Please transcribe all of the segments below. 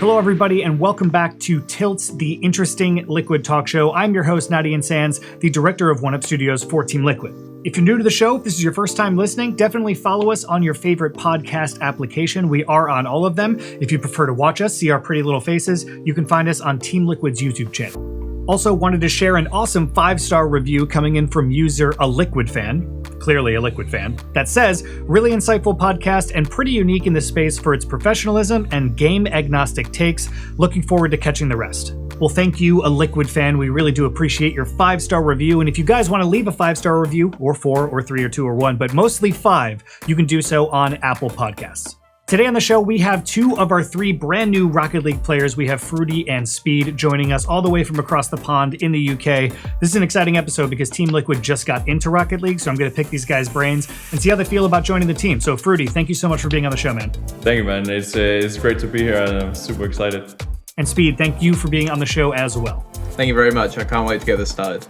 Hello, everybody, and welcome back to TILTS, the interesting Liquid talk show. I'm your host, Nadian Sands, the director of One Up Studios for Team Liquid. If you're new to the show, if this is your first time listening, definitely follow us on your favorite podcast application. We are on all of them. If you prefer to watch us, see our pretty little faces, you can find us on Team Liquid's YouTube channel. Also wanted to share an awesome 5-star review coming in from user A Liquid Fan, clearly a Liquid fan, that says, really insightful podcast and pretty unique in the space for its professionalism and game agnostic takes. Looking forward to catching the rest. Well, thank you, A Liquid Fan. We really do appreciate your 5-star review. And if you guys want to leave a 5-star review, or 4, or 3, or 2, or 1, but mostly 5, you can do so on Apple Podcasts. Today on the show, we have 2 of our 3 brand new Rocket League players. We have Fruity and Speed joining us all the way from across the pond in the UK. This is an exciting episode because Team Liquid just got into Rocket League, so I'm going to pick these guys' brains and see how they feel about joining the team. So Fruity, thank you so much for being on the show, man. Thank you, man. It's great to be here, and I'm super excited. And Speed, thank you for being on the show as well. Thank you very much. I can't wait to get this started.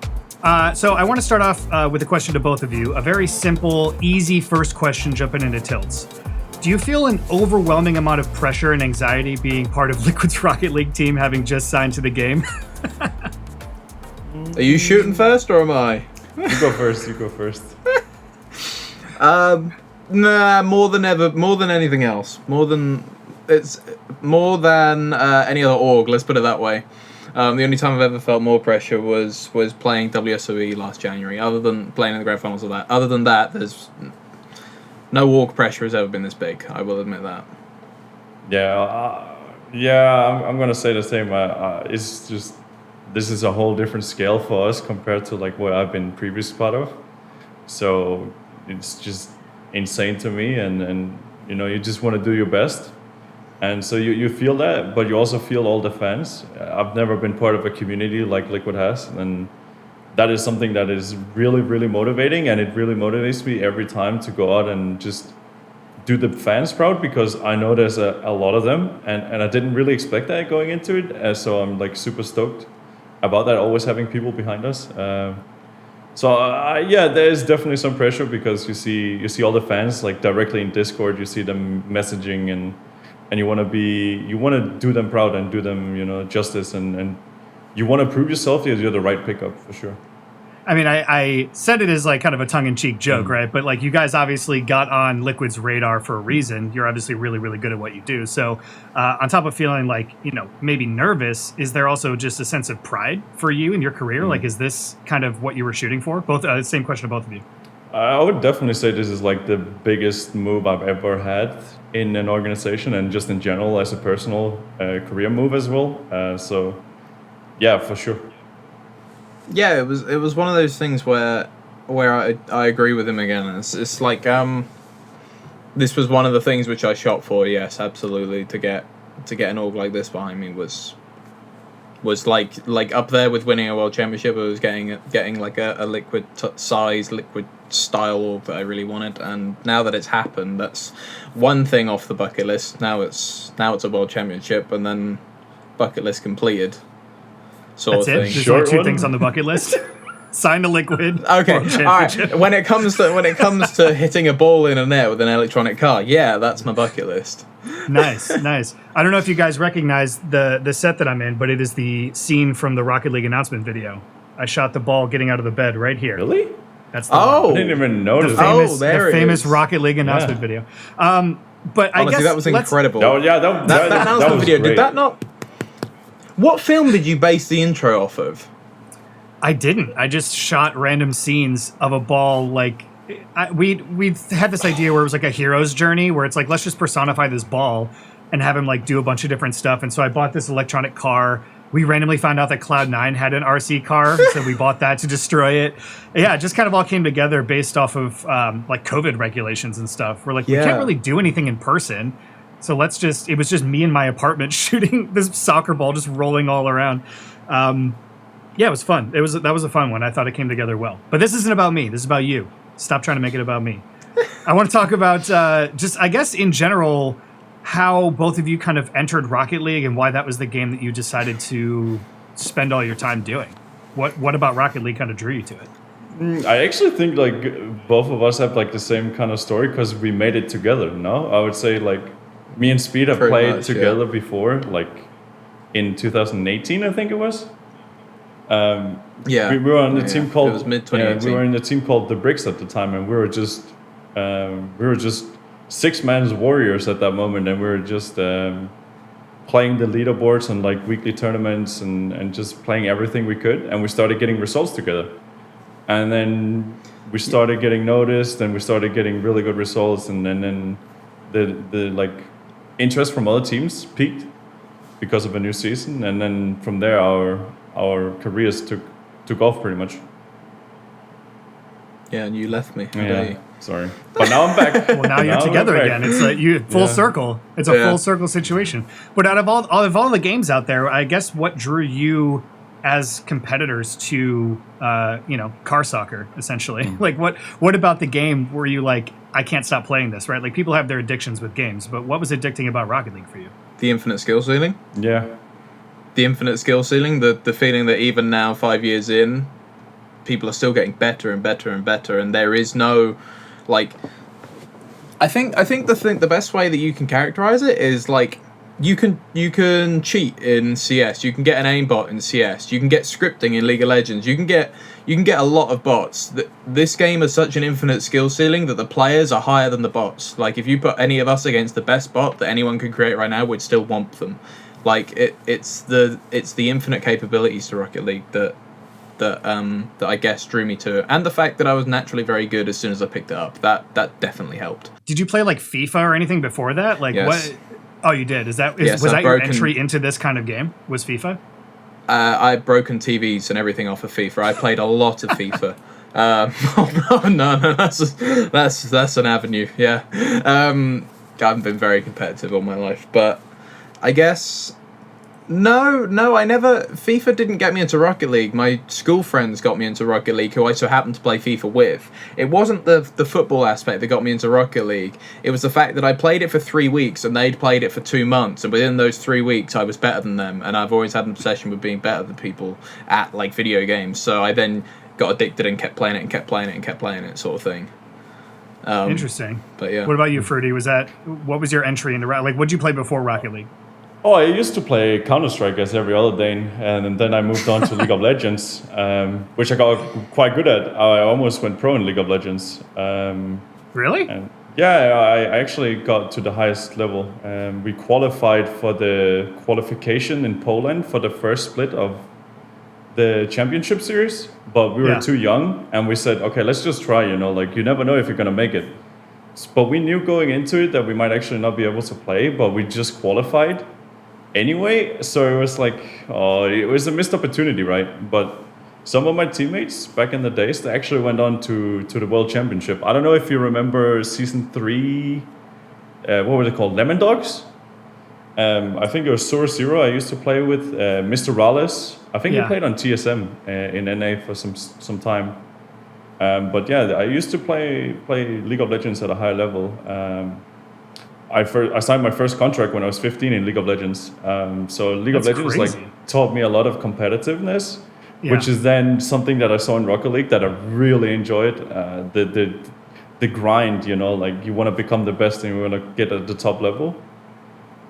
So I want to start off with a question to both of you. A very simple, easy first question jumping into Tilts. Do you feel an overwhelming amount of pressure and anxiety being part of Liquid's Rocket League team, having just signed to the game? Are you shooting first or am I? You go first. Nah, more than anything else. More than any other org, let's put it that way. The only time I've ever felt more pressure was playing WSOE last January, other than playing in the grand finals of that. Other than that, there's no org pressure has ever been this big, I will admit that. I'm going to say the same. It's just, this is a whole different scale for us compared to like what I've been previously part of. So it's just insane to me, and you know, you just want to do your best. And so you feel that, but you also feel all the fans. I've never been part of a community like Liquid has, and that is something that is really, really motivating, and it really motivates me every time to go out and just do the fans proud, because I know there's a lot of them, and I didn't really expect that going into it, so I'm like super stoked about that, always having people behind us. There's definitely some pressure, because you see all the fans like directly in Discord, you see them messaging, and you want to do them proud and do them, you know, justice, and you want to prove yourself that you're the right pickup, for sure. I mean, I said it as like kind of a tongue-in-cheek joke, right? But like, you guys obviously got on Liquid's radar for a reason. You're obviously really, really good at what you do. So on top of feeling like, you know, maybe nervous, is there also just a sense of pride for you in your career? Like, is this kind of what you were shooting for? Both, same question to both of you. I would definitely say this is like the biggest move I've ever had in an organization, and just in general as a personal career move as well. Yeah, for sure. Yeah, it was one of those things where I agree with him again. It's like this was one of the things which I shot for. Yes, absolutely. To get an org like this behind me was like up there with winning a world championship. It was getting like a liquid size, liquid style org that I really wanted. And now that it's happened, that's one thing off the bucket list. Now it's a world championship, and then bucket list completed. That's it. There's only 2 things on the bucket list. Sign a Liquid. Okay, all right. When it comes to hitting a ball in a net with an electronic car, yeah, that's my bucket list. Nice. I don't know if you guys recognize the set that I'm in, but it is the scene from the Rocket League announcement video. I shot the ball getting out of the bed right here. Really? That's the one. I didn't even notice. The famous Rocket League announcement video. But honestly, I guess that was incredible. That announcement video. Great. Did that not? What film did you base the intro off of? I didn't. I just shot random scenes of a ball. Like, we had this idea where it was like a hero's journey, where it's like, let's just personify this ball and have him like do a bunch of different stuff. And so I bought this electronic car. We randomly found out that Cloud9 had an RC car, so we bought that to destroy it. Yeah, it just kind of all came together based off of like COVID regulations and stuff. We're like, we can't really do anything in person. So it was just me in my apartment shooting this soccer ball, just rolling all around. It was fun. That was a fun one. I thought it came together well. But this isn't about me. This is about you. Stop trying to make it about me. I want to talk about just, I guess, in general, how both of you kind of entered Rocket League and why that was the game that you decided to spend all your time doing. What about Rocket League kind of drew you to it? I actually think like both of us have like the same kind of story, because we made it together. No, I would say like Me and Speed have Pretty played much, together before, like in 2018, I think it was. Yeah, we were on the team called. It was mid 2018. We were in the team called the Bricks at the time, and we were just 6-man warriors at that moment, and we were just playing the leaderboards and like weekly tournaments and just playing everything we could, and we started getting results together, and then we started getting noticed, and we started getting really good results, and then the like interest from other teams peaked because of a new season, and then from there our careers took off pretty much. Yeah, and you left me. Yeah, sorry, but now I'm back. Well, now you're together again. It's like you full circle. It's a full circle situation. But out of all the games out there, I guess what drew you as competitors to car soccer essentially? Like what about the game were you like, I can't stop playing this, right? Like people have their addictions with games, but what was addicting about Rocket League for you? The infinite skill ceiling. Yeah. The infinite skill ceiling, the feeling that even now, 5 years in, people are still getting better and better and better, and there is no, like, I think the best way that you can characterize it is like you can cheat in CS, you can get an aimbot in CS, you can get scripting in League of Legends, you can get a lot of bots. This game has such an infinite skill ceiling that the players are higher than the bots. Like if you put any of us against the best bot that anyone could create right now, we'd still womp them. Like it's the infinite capabilities to Rocket League that I guess drew me to it, and the fact that I was naturally very good as soon as I picked it up. That definitely helped. Did you play like FIFA or anything before that? Like yes. What? Oh, you did. Was that your entry into this kind of game? Was FIFA? I've broken TVs and everything off of FIFA. I played a lot of FIFA. No, that's an avenue. Yeah, I haven't been very competitive all my life, but I guess no, I never. FIFA didn't get me into Rocket League. My school friends got me into Rocket League, who I so happened to play FIFA with. It wasn't the football aspect that got me into Rocket League. It was the fact that I played it for 3 weeks and they'd played it for 2 months, and within those 3 weeks I was better than them, and I've always had an obsession with being better than people at like video games. So I then got addicted and kept playing it and kept playing it and kept playing it, sort of thing. Interesting. But yeah. What about you, Fruity? What was your entry into like? What did you play before Rocket League? Oh, I used to play Counter-Strike as every other Dane, and then I moved on to League of Legends, which I got quite good at. I almost went pro in League of Legends. Really? I actually got to the highest level. We qualified for the qualification in Poland for the first split of the championship series, but we were too young, and we said, okay, let's just try, like you never know if you're going to make it. But we knew going into it that we might actually not be able to play, but we just qualified anyway, so it was like, it was a missed opportunity, right? But some of my teammates back in the days, they actually went on to the World Championship. I don't know if you remember season 3, what were they called? Lemon Dogs? I think it was Source Zero I used to play with, Mr. Rales. I think he played on TSM in NA for some time. But yeah, I used to play League of Legends at a high level. I signed my first contract when I was 15 in League of Legends. So League of Legends crazy. Taught me a lot of competitiveness, which is then something that I saw in Rocket League that I really enjoyed. The grind, like you want to become the best and you want to get at the top level.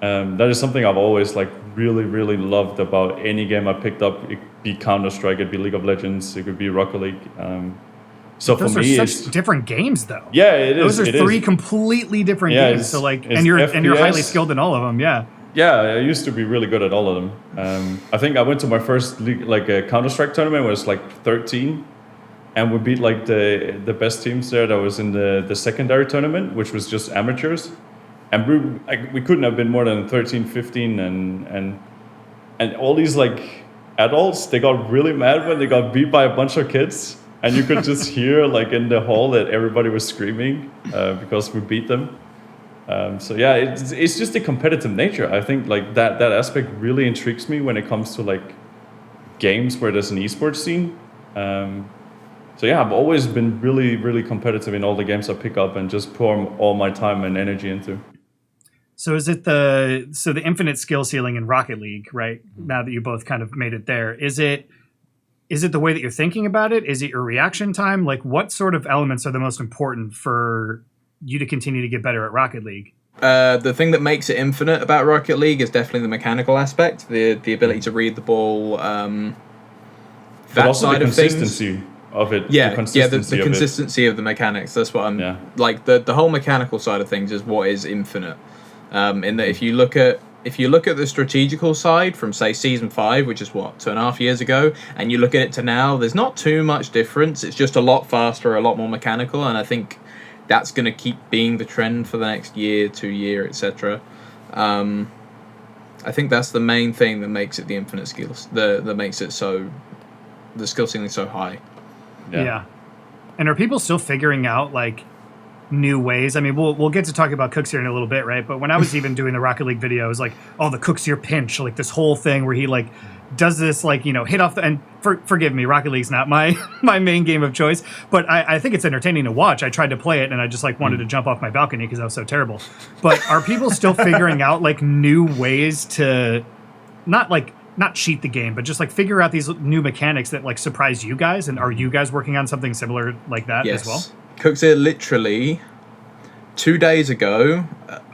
That is something I've always really, really loved about any game I picked up. It could be Counter-Strike, it could be League of Legends, it could be Rocket League. So those for me, are such different games, though. Yeah, it is. Those are three completely different games. So and you're highly skilled in all of them. Yeah. Yeah, I used to be really good at all of them. I think I went to my first league, a Counter-Strike tournament when I was 13, and we beat the best teams there. That was in the secondary tournament, which was just amateurs, and we couldn't have been more than 13, 15, and all these adults, they got really mad when they got beat by a bunch of kids. And you could just hear in the hall that everybody was screaming because we beat them. So yeah, it's just the competitive nature. I think that aspect really intrigues me when it comes to games where there's an esports scene. So yeah, I've always been really, really competitive in all the games I pick up and just pour all my time and energy into. So is it the infinite skill ceiling in Rocket League, right? Now that you both kind of made it there, is it the way that you're thinking about it? Is it your reaction time? What sort of elements are the most important for you to continue to get better at Rocket League? the thing that makes it infinite about Rocket League is definitely the mechanical aspect, the ability to read the ball. But also the consistency of it. Yeah, the consistency of the mechanics. That's what I'm like. The whole mechanical side of things is what is infinite. In that, if you look at the strategical side from, say, Season 5, which is, 2.5 years ago, and you look at it to now, there's not too much difference. It's just a lot faster, a lot more mechanical, and I think that's going to keep being the trend for the next year, 2 year, etc. I think that's the main thing that makes it the infinite skills, that makes it so, the skill ceiling so high. Yeah. And are people still figuring out, like, new ways? I mean, we'll get to talk about Kuxir in a little bit, right? But when I was even doing the Rocket League videos, like, the Kuxir pinch, like this whole thing where he like does this, like, hit off the, and forgive me, Rocket League's not my main game of choice, but I think it's entertaining to watch. I tried to play it and I just like wanted to jump off my balcony because I was so terrible. But are people still figuring out like new ways to not cheat the game, but just like figure out these new mechanics that like surprise you guys? And are you guys working on something similar like that as well? Kuxir, literally 2 days ago,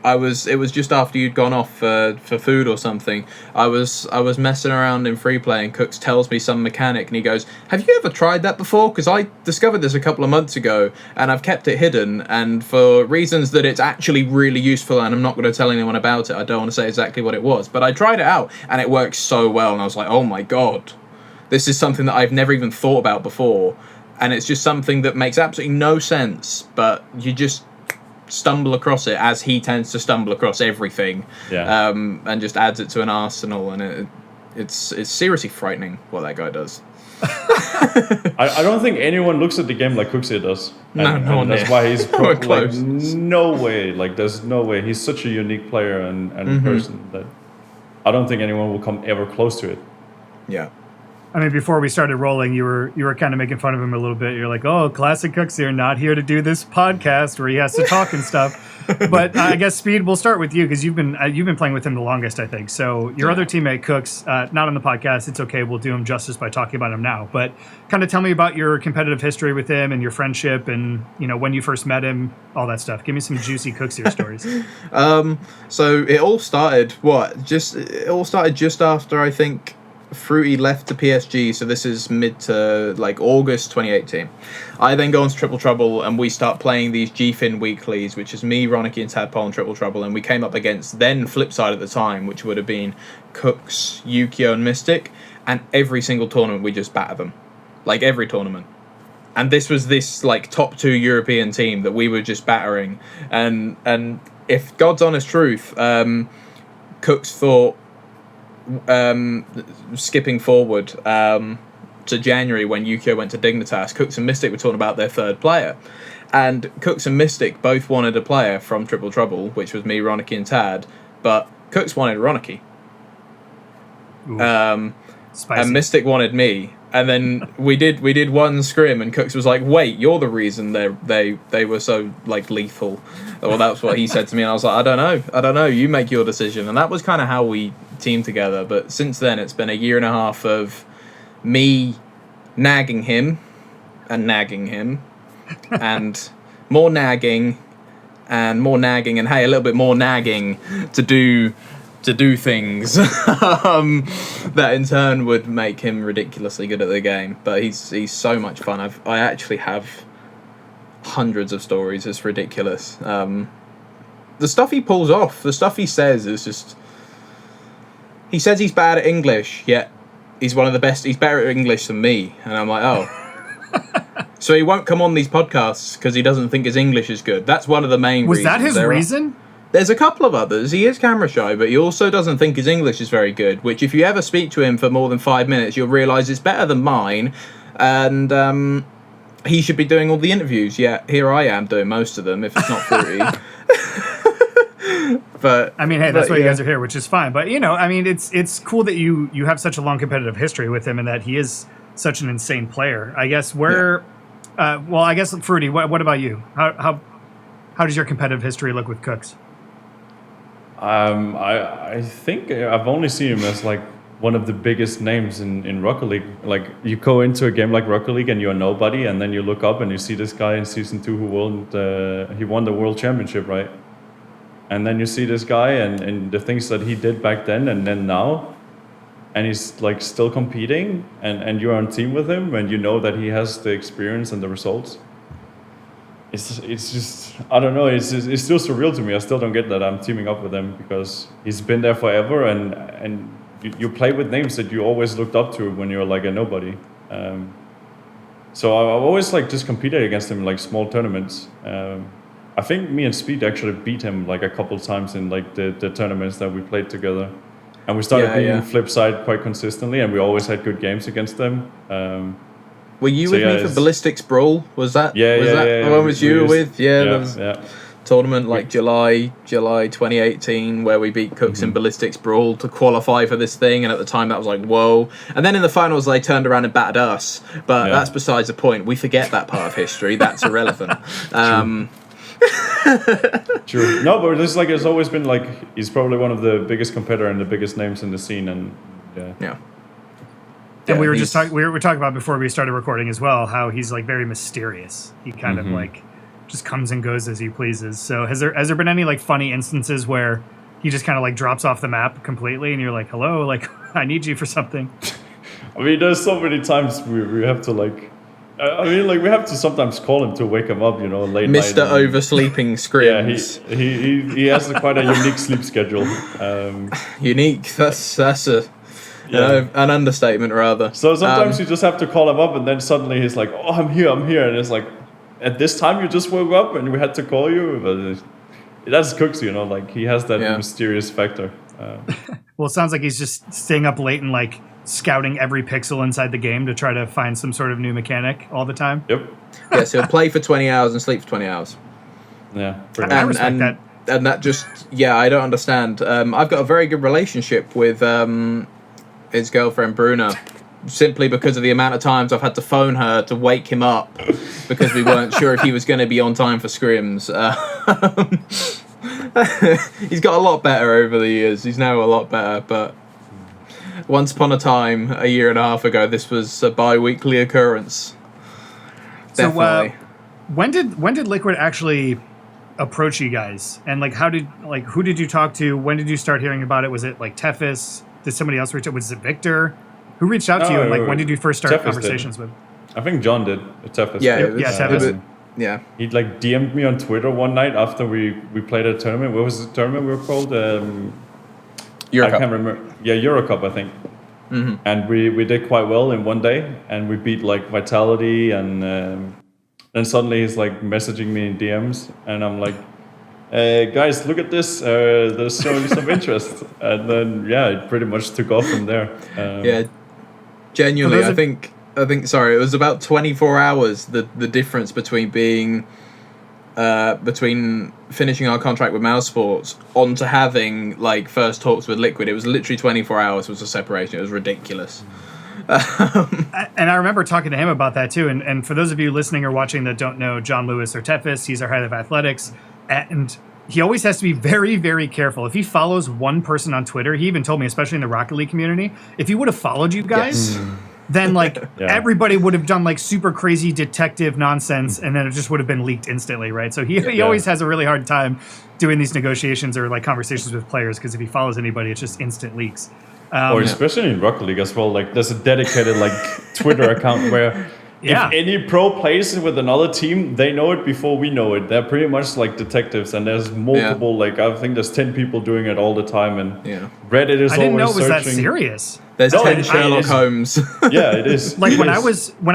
it was just after you'd gone off for food or something. I was messing around in free play, and Cooks tells me some mechanic, and he goes, "Have you ever tried that before? Because I discovered this a couple of months ago, and I've kept it hidden. And for reasons that it's actually really useful, and I'm not going to tell anyone about it. I don't want to say exactly what it was, but I tried it out, and it works so well. And I was like, oh my god, this is something that I've never even thought about before." And it's just something that makes absolutely no sense, but you just stumble across it, as he tends to stumble across everything, and just adds it to an arsenal, and it's seriously frightening what that guy does. I don't think anyone looks at the game like Kuxir does. And that's why he's like, no way. Like, there's no way. He's such a unique player and person that I don't think anyone will come ever close to it. Yeah. I mean, before we started rolling, you were kind of making fun of him a little bit. You're like, "Oh, classic Kuxir, not here to do this podcast where he has to talk and stuff." But I guess Speed, we'll start with you because you've been playing with him the longest, I think. So your other teammate Cooks, not on the podcast. It's okay. We'll do him justice by talking about him now. But kind of tell me about your competitive history with him and your friendship, and when you first met him, all that stuff. Give me some juicy Kuxir stories. So it all started just after, I think, Fruity left to PSG, so this is mid to like August 2018. I then go on to Triple Trouble, and we start playing these GFIN weeklies, which is me, Ronicky, and Tadpole and Triple Trouble, and we came up against then Flipside at the time, which would have been Cooks, Yukio, and Mystic, and every single tournament we just batter them, like every tournament. And this was this like top 2 European team that we were just battering, and if God's honest truth, Cooks thought, skipping forward to January when Yukio went to Dignitas, Cooks and Mystic were talking about their third player, and Cooks and Mystic both wanted a player from Triple Trouble, which was me, Ronicky, and Tad, but Cooks wanted Ronicky, and Mystic wanted me, and then we did one scrim, and Cooks was like, "Wait, you're the reason they were so like lethal." Well, that's what he said to me, and I was like, I don't know, you make your decision. And that was kind of how we teamed together. But since then, it's been a year and a half of me nagging him, and more nagging, and hey, a little bit more nagging to do things that in turn would make him ridiculously good at the game. But he's so much fun. I actually have hundreds of stories. It's ridiculous. The stuff he pulls off, the stuff he says is just... He says he's bad at English, yet he's one of the best. He's better at English than me. And I'm like, oh. So he won't come on these podcasts because he doesn't think his English is good. That's one of the main reasons. Was that his reason? There's a couple of others. He is camera shy, but he also doesn't think his English is very good, which if you ever speak to him for more than 5 minutes, you'll realise it's better than mine. And he should be doing all the interviews, yet here I am doing most of them, if it's not Fruity. But I mean, hey, that's why you guys are here, which is fine. But I mean, it's cool that you have such a long competitive history with him, and that he is such an insane player. I guess I guess Fruity, what about you? How does your competitive history look with Cooks? I think I've only seen him as like one of the biggest names in Rocket League. Like, you go into a game like Rocket League and you're nobody, and then you look up and you see this guy in Season 2 who won the World Championship, right? And then you see this guy and the things that he did back then and then now, and he's like still competing, and you're on team with him, and you know that he has the experience and the results. It's just I don't know. It's still surreal to me. I still don't get that I'm teaming up with him because he's been there forever, and you play with names that you always looked up to when you were like a nobody. So I've always like just competed against him in like small tournaments. I think me and Speed actually beat him like a couple times in like the tournaments that we played together. And we started being flip side quite consistently, and we always had good games against them. Were you with me for Ballistics Brawl? Was that? Yeah, the one was you with? Yeah. Tournament like July 2018 where we beat Cooks in Ballistics Brawl to qualify for this thing, and at the time that was like whoa, and then in the finals they turned around and battered us, but that's besides the point. We forget that part of history. That's irrelevant. True. No, but it's always been like he's probably one of the biggest competitor and the biggest names in the scene, and and we were just talking. We were talking about before we started recording as well how he's like very mysterious. He kind of like just comes and goes as he pleases. So has there been any like funny instances where he just kind of like drops off the map completely, and you're like, hello, like I need you for something? I mean, there's so many times we have to like. I mean, like we have to sometimes call him to wake him up, late night. Mr. Oversleeping Scrims. Yeah, he has quite a unique sleep schedule. Unique. That's an understatement, rather. So sometimes you just have to call him up, and then suddenly he's like, "Oh, I'm here," and it's like, at this time you just woke up, and we had to call you. But that's Kuxir, like he has that mysterious factor. Well, it sounds like he's just staying up late and like scouting every pixel inside the game to try to find some sort of new mechanic all the time. Yep. Yeah, so he'll play for 20 hours and sleep for 20 hours. Yeah. I respect that. And that just, I don't understand. I've got a very good relationship with his girlfriend, Bruna, simply because of the amount of times I've had to phone her to wake him up because we weren't sure if he was going to be on time for scrims. He's got a lot better over the years. He's now a lot better, but once upon a time, a year and a half ago, this was a bi-weekly occurrence. Definitely. So, when did Liquid actually approach you guys? And like, who did you talk to? When did you start hearing about it? Was it like Tefis? Did somebody else reach out? Was it Victor? Who reached out to you? And like, when did you first start conversations with? I think John did. Tefis. Yeah, Tefis. Yeah. He like DM'd me on Twitter one night after we played a tournament. What was the tournament we were called? Eurocup. I can't remember. Yeah, Eurocup, I think. Mm-hmm. And we did quite well in one day, and we beat like Vitality, and then suddenly he's like messaging me in DMs, and I'm like, guys, look at this. There's showing some interest, and then it pretty much took off from there. Genuinely, I think. Sorry, it was about 24 hours. The difference between being. Between finishing our contract with Mouse Sports on to having like first talks with Liquid, it was literally 24 hours was the separation. It was ridiculous. And I remember talking to him about that too. And for those of you listening or watching that don't know John Lewis or Tefis, he's our head of athletics, and he always has to be very, very careful. If he follows one person on Twitter, he even told me, especially in the Rocket League community, if he would have followed you guys. Yes. Then like everybody would have done like super crazy detective nonsense, and then it just would have been leaked instantly, right? So he always has a really hard time doing these negotiations or like conversations with players, because if he follows anybody, it's just instant leaks. Or especially in Rocket League as well, like there's a dedicated like Twitter account where if any pro plays with another team, they know it before we know it. They're pretty much like detectives, and there's multiple like I think there's 10 people doing it all the time, and Reddit is always searching. I didn't know it was that serious. There's 10 Sherlock Holmes. Yeah, it is. Like when I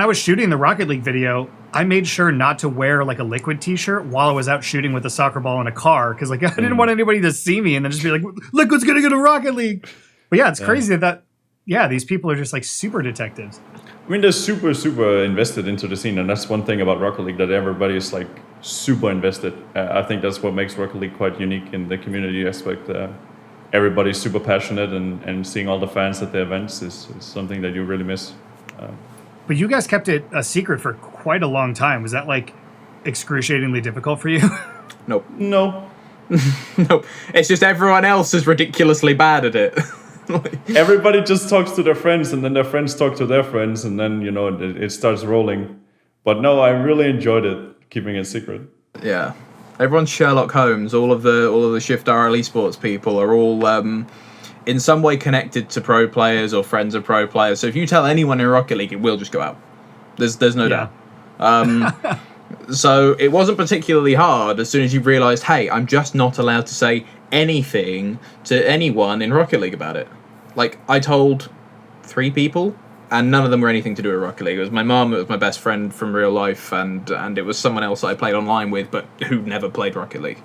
was shooting the Rocket League video, I made sure not to wear like a Liquid t-shirt while I was out shooting with a soccer ball in a car, because like I didn't want anybody to see me and then just be like, Liquid's gonna go to Rocket League. But it's crazy that these people are just like super detectives. I mean, they're super, super invested into the scene, and that's one thing about Rocket League, that everybody is like super invested. I think that's what makes Rocket League quite unique in the community aspect. Everybody's super passionate, and seeing all the fans at the events is something that you really miss. But you guys kept it a secret for quite a long time. Was that like excruciatingly difficult for you? Nope. No. Nope. It's just everyone else is ridiculously bad at it. Everybody just talks to their friends, and then their friends talk to their friends, and then it starts rolling. But no, I really enjoyed it, keeping it secret. Yeah. Everyone's Sherlock Holmes. All of the Shift RL Esports people are all in some way connected to pro players or friends of pro players. So if you tell anyone in Rocket League, it will just go out. There's no doubt. So it wasn't particularly hard as soon as you realised, hey, I'm just not allowed to say anything to anyone in Rocket League about it. Like, I told 3 people, and none of them were anything to do with Rocket League. It was my mum, it was my best friend from real life, and it was someone else that I played online with, but who never played Rocket League.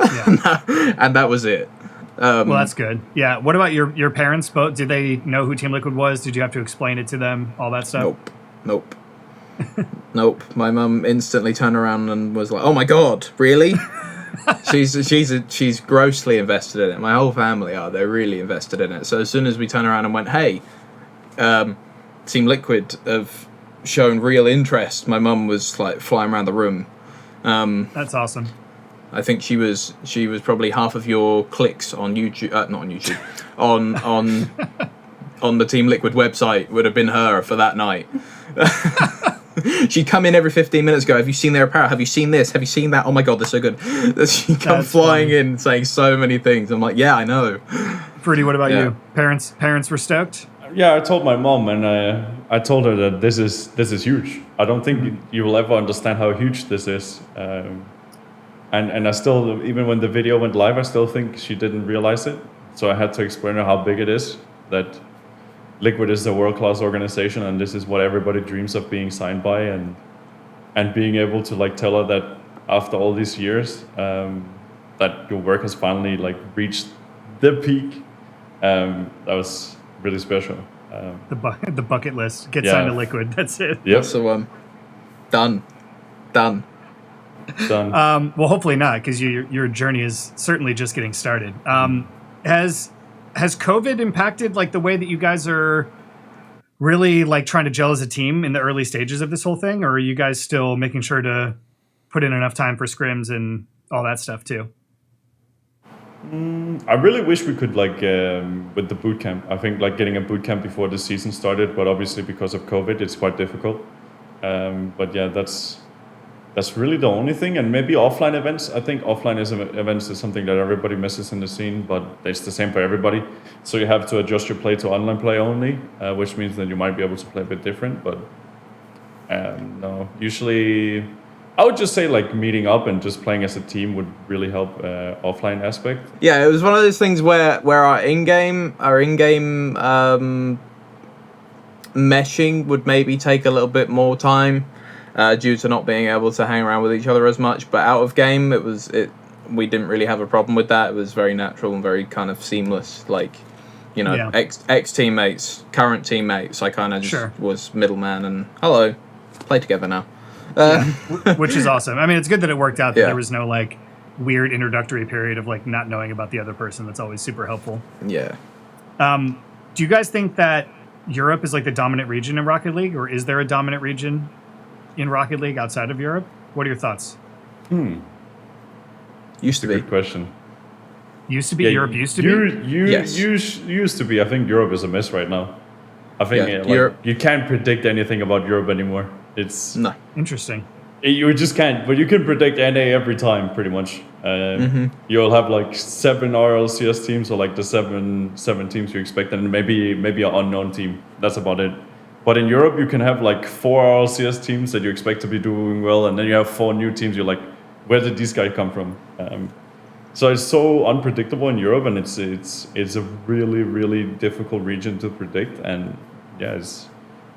Yeah. And that was it. Well, that's good. Yeah. What about your parents? Both? Did they know who Team Liquid was? Did you have to explain it to them? All that stuff? Nope. Nope. My mum instantly turned around and was like, "Oh my god, really?" she's grossly invested in it. My whole family are. They're really invested in it. So as soon as we turned around and went, "Hey, Team Liquid have shown real interest," my mum was like flying around the room. That's awesome. I think she was probably half of your clicks on YouTube, not on YouTube, on the Team Liquid website would have been her for that night. She'd come in every 15 minutes, go, "Have you seen their apparel? Have you seen this? Have you seen that? Oh my god, they're so good." She'd come flying in saying so many things. I'm like, yeah, I know. Fruity, what about you? Parents were stoked? Yeah, I told my mom, and I told her that this is huge. I don't think you will ever understand how huge this is. And I still, even when the video went live, I still think she didn't realize it. So I had to explain her how big it is, that Liquid is a world-class organization, and this is what everybody dreams of being signed by, and being able to like tell her that after all these years, that your work has finally like reached the peak. That was really special. The bucket list. Get signed to Liquid. That's it. Yep. That's the one. Done. Well, hopefully not, because your journey is certainly just getting started. Has COVID impacted like the way that you guys are really like trying to gel as a team in the early stages of this whole thing, or are you guys still making sure to put in enough time for scrims and all that stuff too? I really wish we could like with the boot camp. I think like getting a boot camp before the season started, but obviously because of COVID, it's quite difficult. But yeah, that's really the only thing. And maybe offline events. I think offline events is something that everybody misses in the scene, but it's the same for everybody. So you have to adjust your play to online play only, which means that you might be able to play a bit different. But no, usually I would just say like meeting up and just playing as a team would really help offline aspect. Yeah, it was one of those things where our in-game meshing would maybe take a little bit more time. Due to not being able to hang around with each other as much, but out of game, we didn't really have a problem with that. It was very natural and very kind of seamless. Like, you know, ex teammates, current teammates. I kind of just was middleman and hello, play together now. Which is awesome. I mean, it's good that it worked out. That there was no like weird introductory period of like not knowing about the other person. That's always super helpful. Yeah. Do you guys think that Europe is like the dominant region in Rocket League, or is there a dominant region in Rocket League outside of Europe? What are your thoughts? Used to be. Good question. Used to be? Yeah, Europe used to be? Yes. Used to be. I think Europe is a mess right now. I think you can't predict anything about Europe anymore. It's no. Interesting. You just can't, but you can predict NA every time, pretty much. You'll have like 7 RLCS teams, or like the seven teams you expect, and maybe an unknown team. That's about it. But in Europe, you can have like 4 RLCS teams that you expect to be doing well, and then you have 4 new teams. You're like, where did these guys come from? So it's so unpredictable in Europe, and it's a really, really difficult region to predict. And yeah,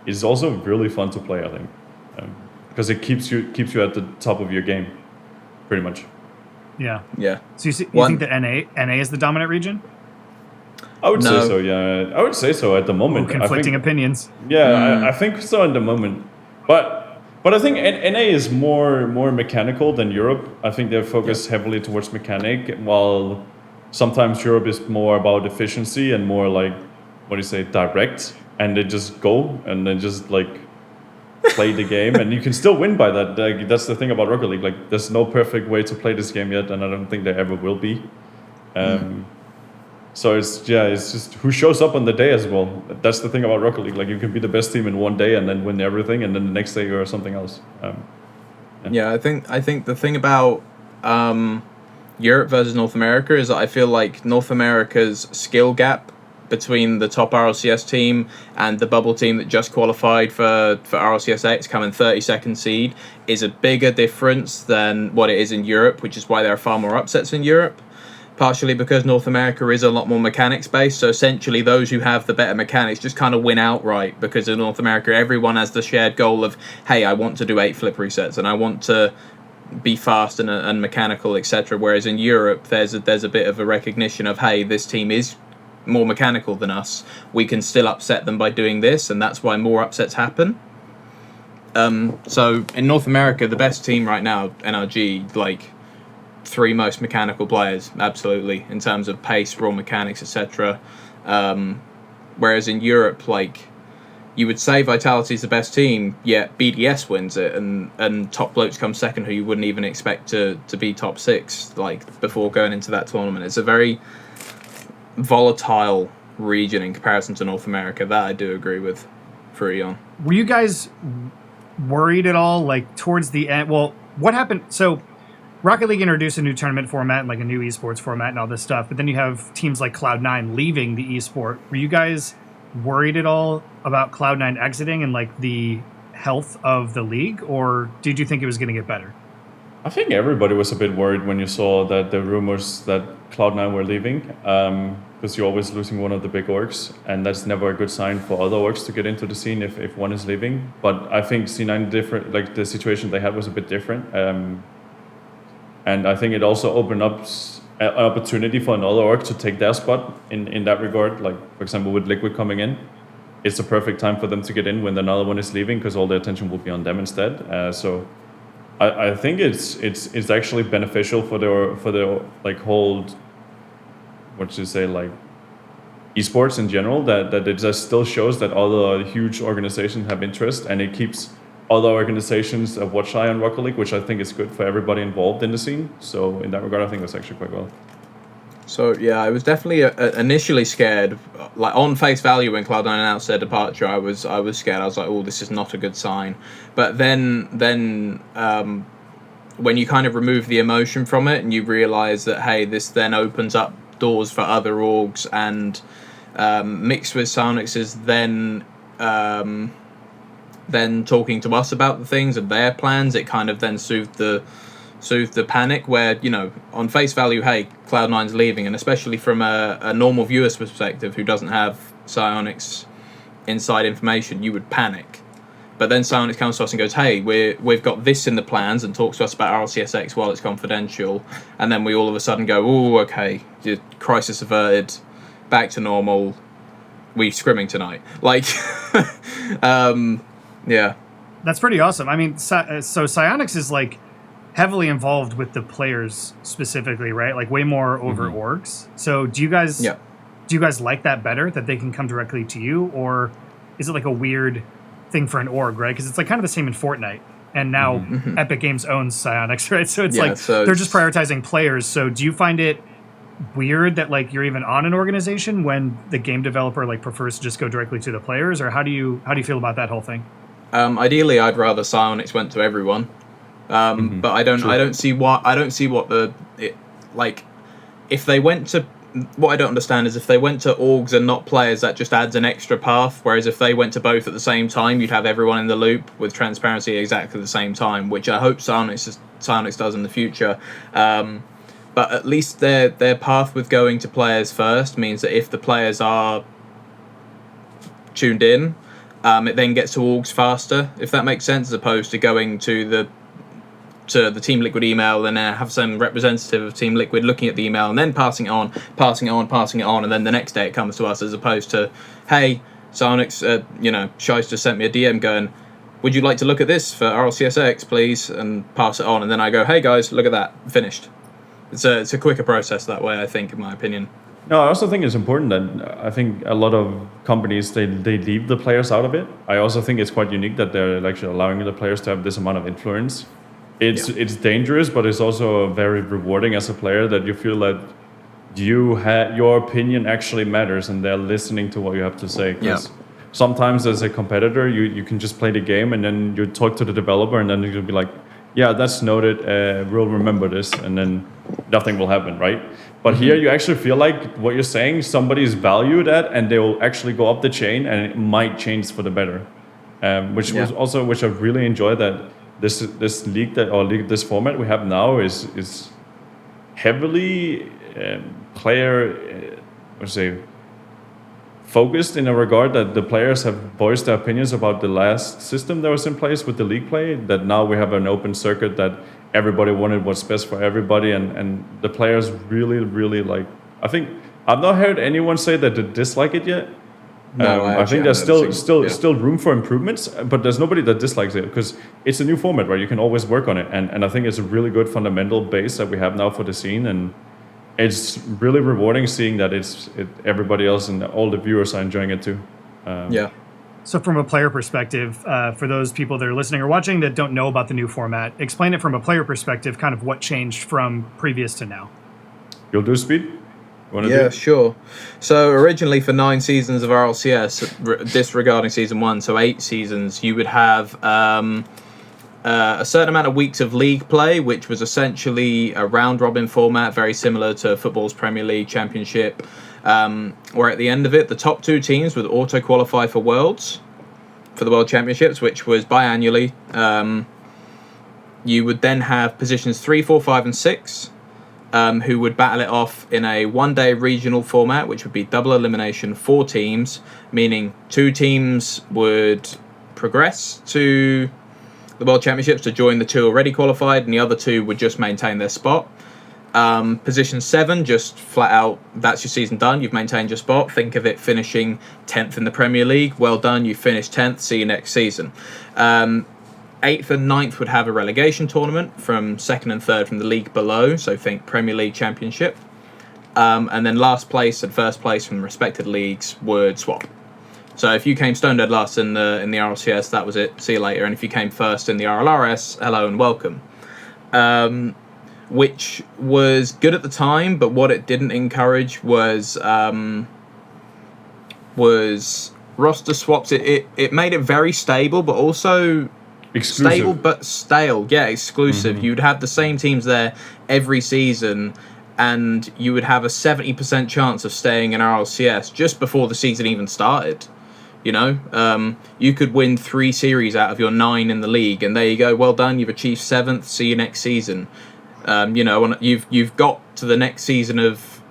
it's also really fun to play, I think, because it keeps you at the top of your game, pretty much. Yeah. Yeah. So you think that NA is the dominant region? I would say so, yeah. I would say so at the moment. Conflicting opinions. Yeah, I think so at the moment. But I think NA is more mechanical than Europe. I think they focus heavily towards mechanic, while sometimes Europe is more about efficiency and more like, direct. And they just go and then just like play the game. And you can still win by that. Like, that's the thing about Rocket League. Like, there's no perfect way to play this game yet, and I don't think there ever will be. So it's just who shows up on the day as well. That's the thing about Rocket League. Like, you can be the best team in one day and then win everything, and then the next day you're something else. I think the thing about Europe versus North America is that I feel like North America's skill gap between the top RLCS team and the bubble team that just qualified for RLCS X coming 32nd seed is a bigger difference than what it is in Europe, which is why there are far more upsets in Europe. Partially because North America is a lot more mechanics based, so essentially those who have the better mechanics just kind of win outright, because in North America everyone has the shared goal of, hey, I want to do 8 flip resets and I want to be fast and mechanical, etc. Whereas in Europe there's a bit of a recognition of, hey, this team is more mechanical than us, we can still upset them by doing this, and that's why more upsets happen. So in North America, the best team right now, NRG, like 3 most mechanical players, absolutely, in terms of pace, raw mechanics, etc. Whereas in Europe, like, you would say Vitality's the best team, yet BDS wins it, and Top Blokes come second, who you wouldn't even expect to be top 6, like, before going into that tournament. It's a very volatile region in comparison to North America. That I do agree with for Eon. Were you guys worried at all, like, towards the end? Well, what happened? So Rocket League introduced a new tournament format, like a new esports format and all this stuff, but then you have teams like Cloud9 leaving the esport. Were you guys worried at all about Cloud9 exiting and, like, the health of the league, or did you think it was going to get better? I think everybody was a bit worried when you saw that the rumors that Cloud9 were leaving, because you're always losing one of the big orgs, and that's never a good sign for other orgs to get into the scene if one is leaving. But I think C9 different, like the situation they had was a bit different. And I think it also opened up an opportunity for another org to take their spot in that regard. Like, for example, with Liquid coming in, it's a perfect time for them to get in when another one is leaving, because all the attention will be on them instead. So I think it's actually beneficial for the like whole, what should you say, like esports in general, that it just still shows that other huge organizations have interest, and it keeps other organizations a watch eye on Rocket League, which I think is good for everybody involved in the scene. So in that regard, I think that's actually quite well. So yeah, I was definitely initially scared. Like, on face value, when Cloud9 announced their departure, I was scared. I was like, oh, this is not a good sign. But then when you kind of remove the emotion from it and you realize that, hey, this then opens up doors for other orgs, and mixed with Psyonix's then talking to us about the things and their plans, it kind of then soothed the panic, where, you know, on face value, hey, Cloud9's leaving, and especially from a normal viewer's perspective who doesn't have Psyonix inside information, you would panic. But then Psyonix comes to us and goes, hey, we've got this in the plans, and talks to us about RLCSX while it's confidential, and then we all of a sudden go, oh, okay, crisis averted, back to normal, we're scrimming tonight. Like, yeah. That's pretty awesome. I mean, so Psyonix is, like, heavily involved with the players specifically, right? Like, way more over orgs. So do you guys like that better, that they can come directly to you, or is it like a weird thing for an org, right? Because it's like kind of the same in Fortnite, and now Epic Games owns Psyonix, right? So it's they're just prioritizing players. So do you find it weird that, like, you're even on an organization when the game developer, like, prefers to just go directly to the players, or how do you feel about that whole thing? Ideally, I'd rather Psyonix went to everyone, but I don't see what if they went to. What I don't understand is if they went to orgs and not players, that just adds an extra path. Whereas if they went to both at the same time, you'd have everyone in the loop with transparency at exactly the same time, which I hope Psyonix does in the future. But at least their path with going to players first means that if the players are tuned in, it then gets to orgs faster, if that makes sense, as opposed to going to the Team Liquid email and then have some representative of Team Liquid looking at the email and then passing it on, and then the next day it comes to us, as opposed to, hey, Psyonix, Shice just sent me a DM going, would you like to look at this for RLCSX, please, and pass it on, and then I go, hey guys, look at that, finished. It's a quicker process that way, I think, in my opinion. No, I also think it's important that I think a lot of companies, they leave the players out of it. I also think it's quite unique that they're actually allowing the players to have this amount of influence. It's dangerous, but it's also very rewarding as a player, that you feel that your opinion actually matters and they're listening to what you have to say. Because sometimes as a competitor, you can just play the game and then you talk to the developer and then you'll be like, yeah, that's noted. We'll remember this, and then nothing will happen, right? But here you actually feel like what you're saying, somebody is valued at, and they will actually go up the chain, and it might change for the better. Which was also, which I really enjoy, that this league this format we have now is heavily player, focused in a regard that the players have voiced their opinions about the last system that was in place with the league play. That now we have an open circuit that everybody wanted what's best for everybody, and the players really like. I think I've not heard anyone say that they dislike it yet. No, I think there's still room for improvements, but there's nobody that dislikes it because it's a new format, right? You can always work on it, and I think it's a really good fundamental base that we have now for the scene, and it's really rewarding seeing that everybody else and all the viewers are enjoying it too. So from a player perspective, for those people that are listening or watching that don't know about the new format, explain it from a player perspective, kind of what changed from previous to now. You'll do Speed? Yeah, sure. So originally for 9 seasons of RLCS, disregarding season 1, so 8 seasons, you would have a certain amount of weeks of league play, which was essentially a round-robin format, very similar to football's Premier League Championship, where at the end of it, the top 2 teams would auto-qualify for Worlds, for the World Championships, which was biannually. You would then have positions 3, 4, 5, and 6, who would battle it off in a one-day regional format, which would be double elimination, 4 teams, meaning 2 teams would progress to the World Championships to join the 2 already qualified, and the other 2 would just maintain their spot. Position 7, just flat out, that's your season done, you've maintained your spot. Think of it finishing 10th in the Premier League. Well done, you finished 10th, see you next season. 8th and 9th would have a relegation tournament from 2nd and 3rd from the league below, so think Premier League Championship. And then last place and first place from the respected leagues would swap. So if you came stone dead last in the RLCS, that was it, see you later. And if you came first in the RLRS, hello and welcome. Which was good at the time, but what it didn't encourage was roster swaps. It made it very stable, but also exclusive. Stable but stale. Yeah, exclusive. Mm-hmm. You'd have the same teams there every season, and you would have a 70% chance of staying in RLCS just before the season even started. You know, you could win 3 series out of your 9 in the league, and there you go. Well done. You've achieved 7th. See you next season. You know, you've got to the next season of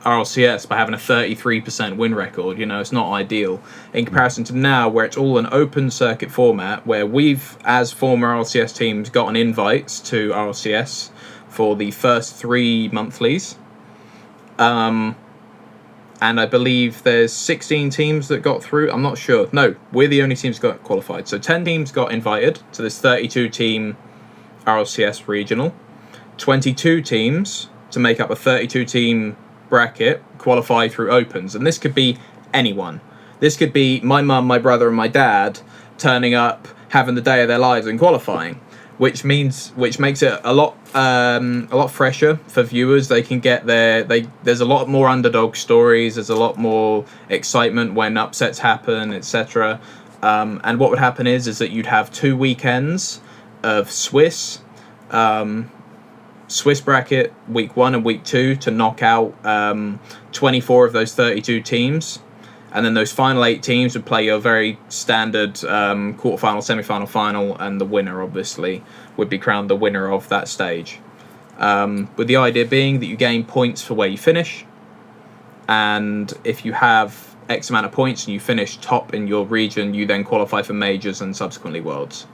RLCS by having a 33% win record. You know, it's not ideal in comparison to now, where it's all an open circuit format, where we've, as former RLCS teams, gotten invites to RLCS for the first 3 monthlies. And I believe there's 16 teams that got through. I'm not sure. No, we're the only teams that got qualified. So 10 teams got invited to this 32-team RLCS regional. 22 teams to make up a 32-team bracket qualify through opens. And this could be anyone. This could be my mum, my brother, and my dad turning up, having the day of their lives and qualifying. Which makes it a lot fresher for viewers. They can get there's a lot more underdog stories. There's a lot more excitement when upsets happen, etc. And what would happen is that you'd have 2 weekends of Swiss bracket, week 1 and week 2, to knock out 24 of those 32 teams. And then those final 8 teams would play your very standard quarterfinal, semi-final, final, and the winner, obviously, would be crowned the winner of that stage. With the idea being that you gain points for where you finish, and if you have X amount of points and you finish top in your region, you then qualify for majors and subsequently worlds.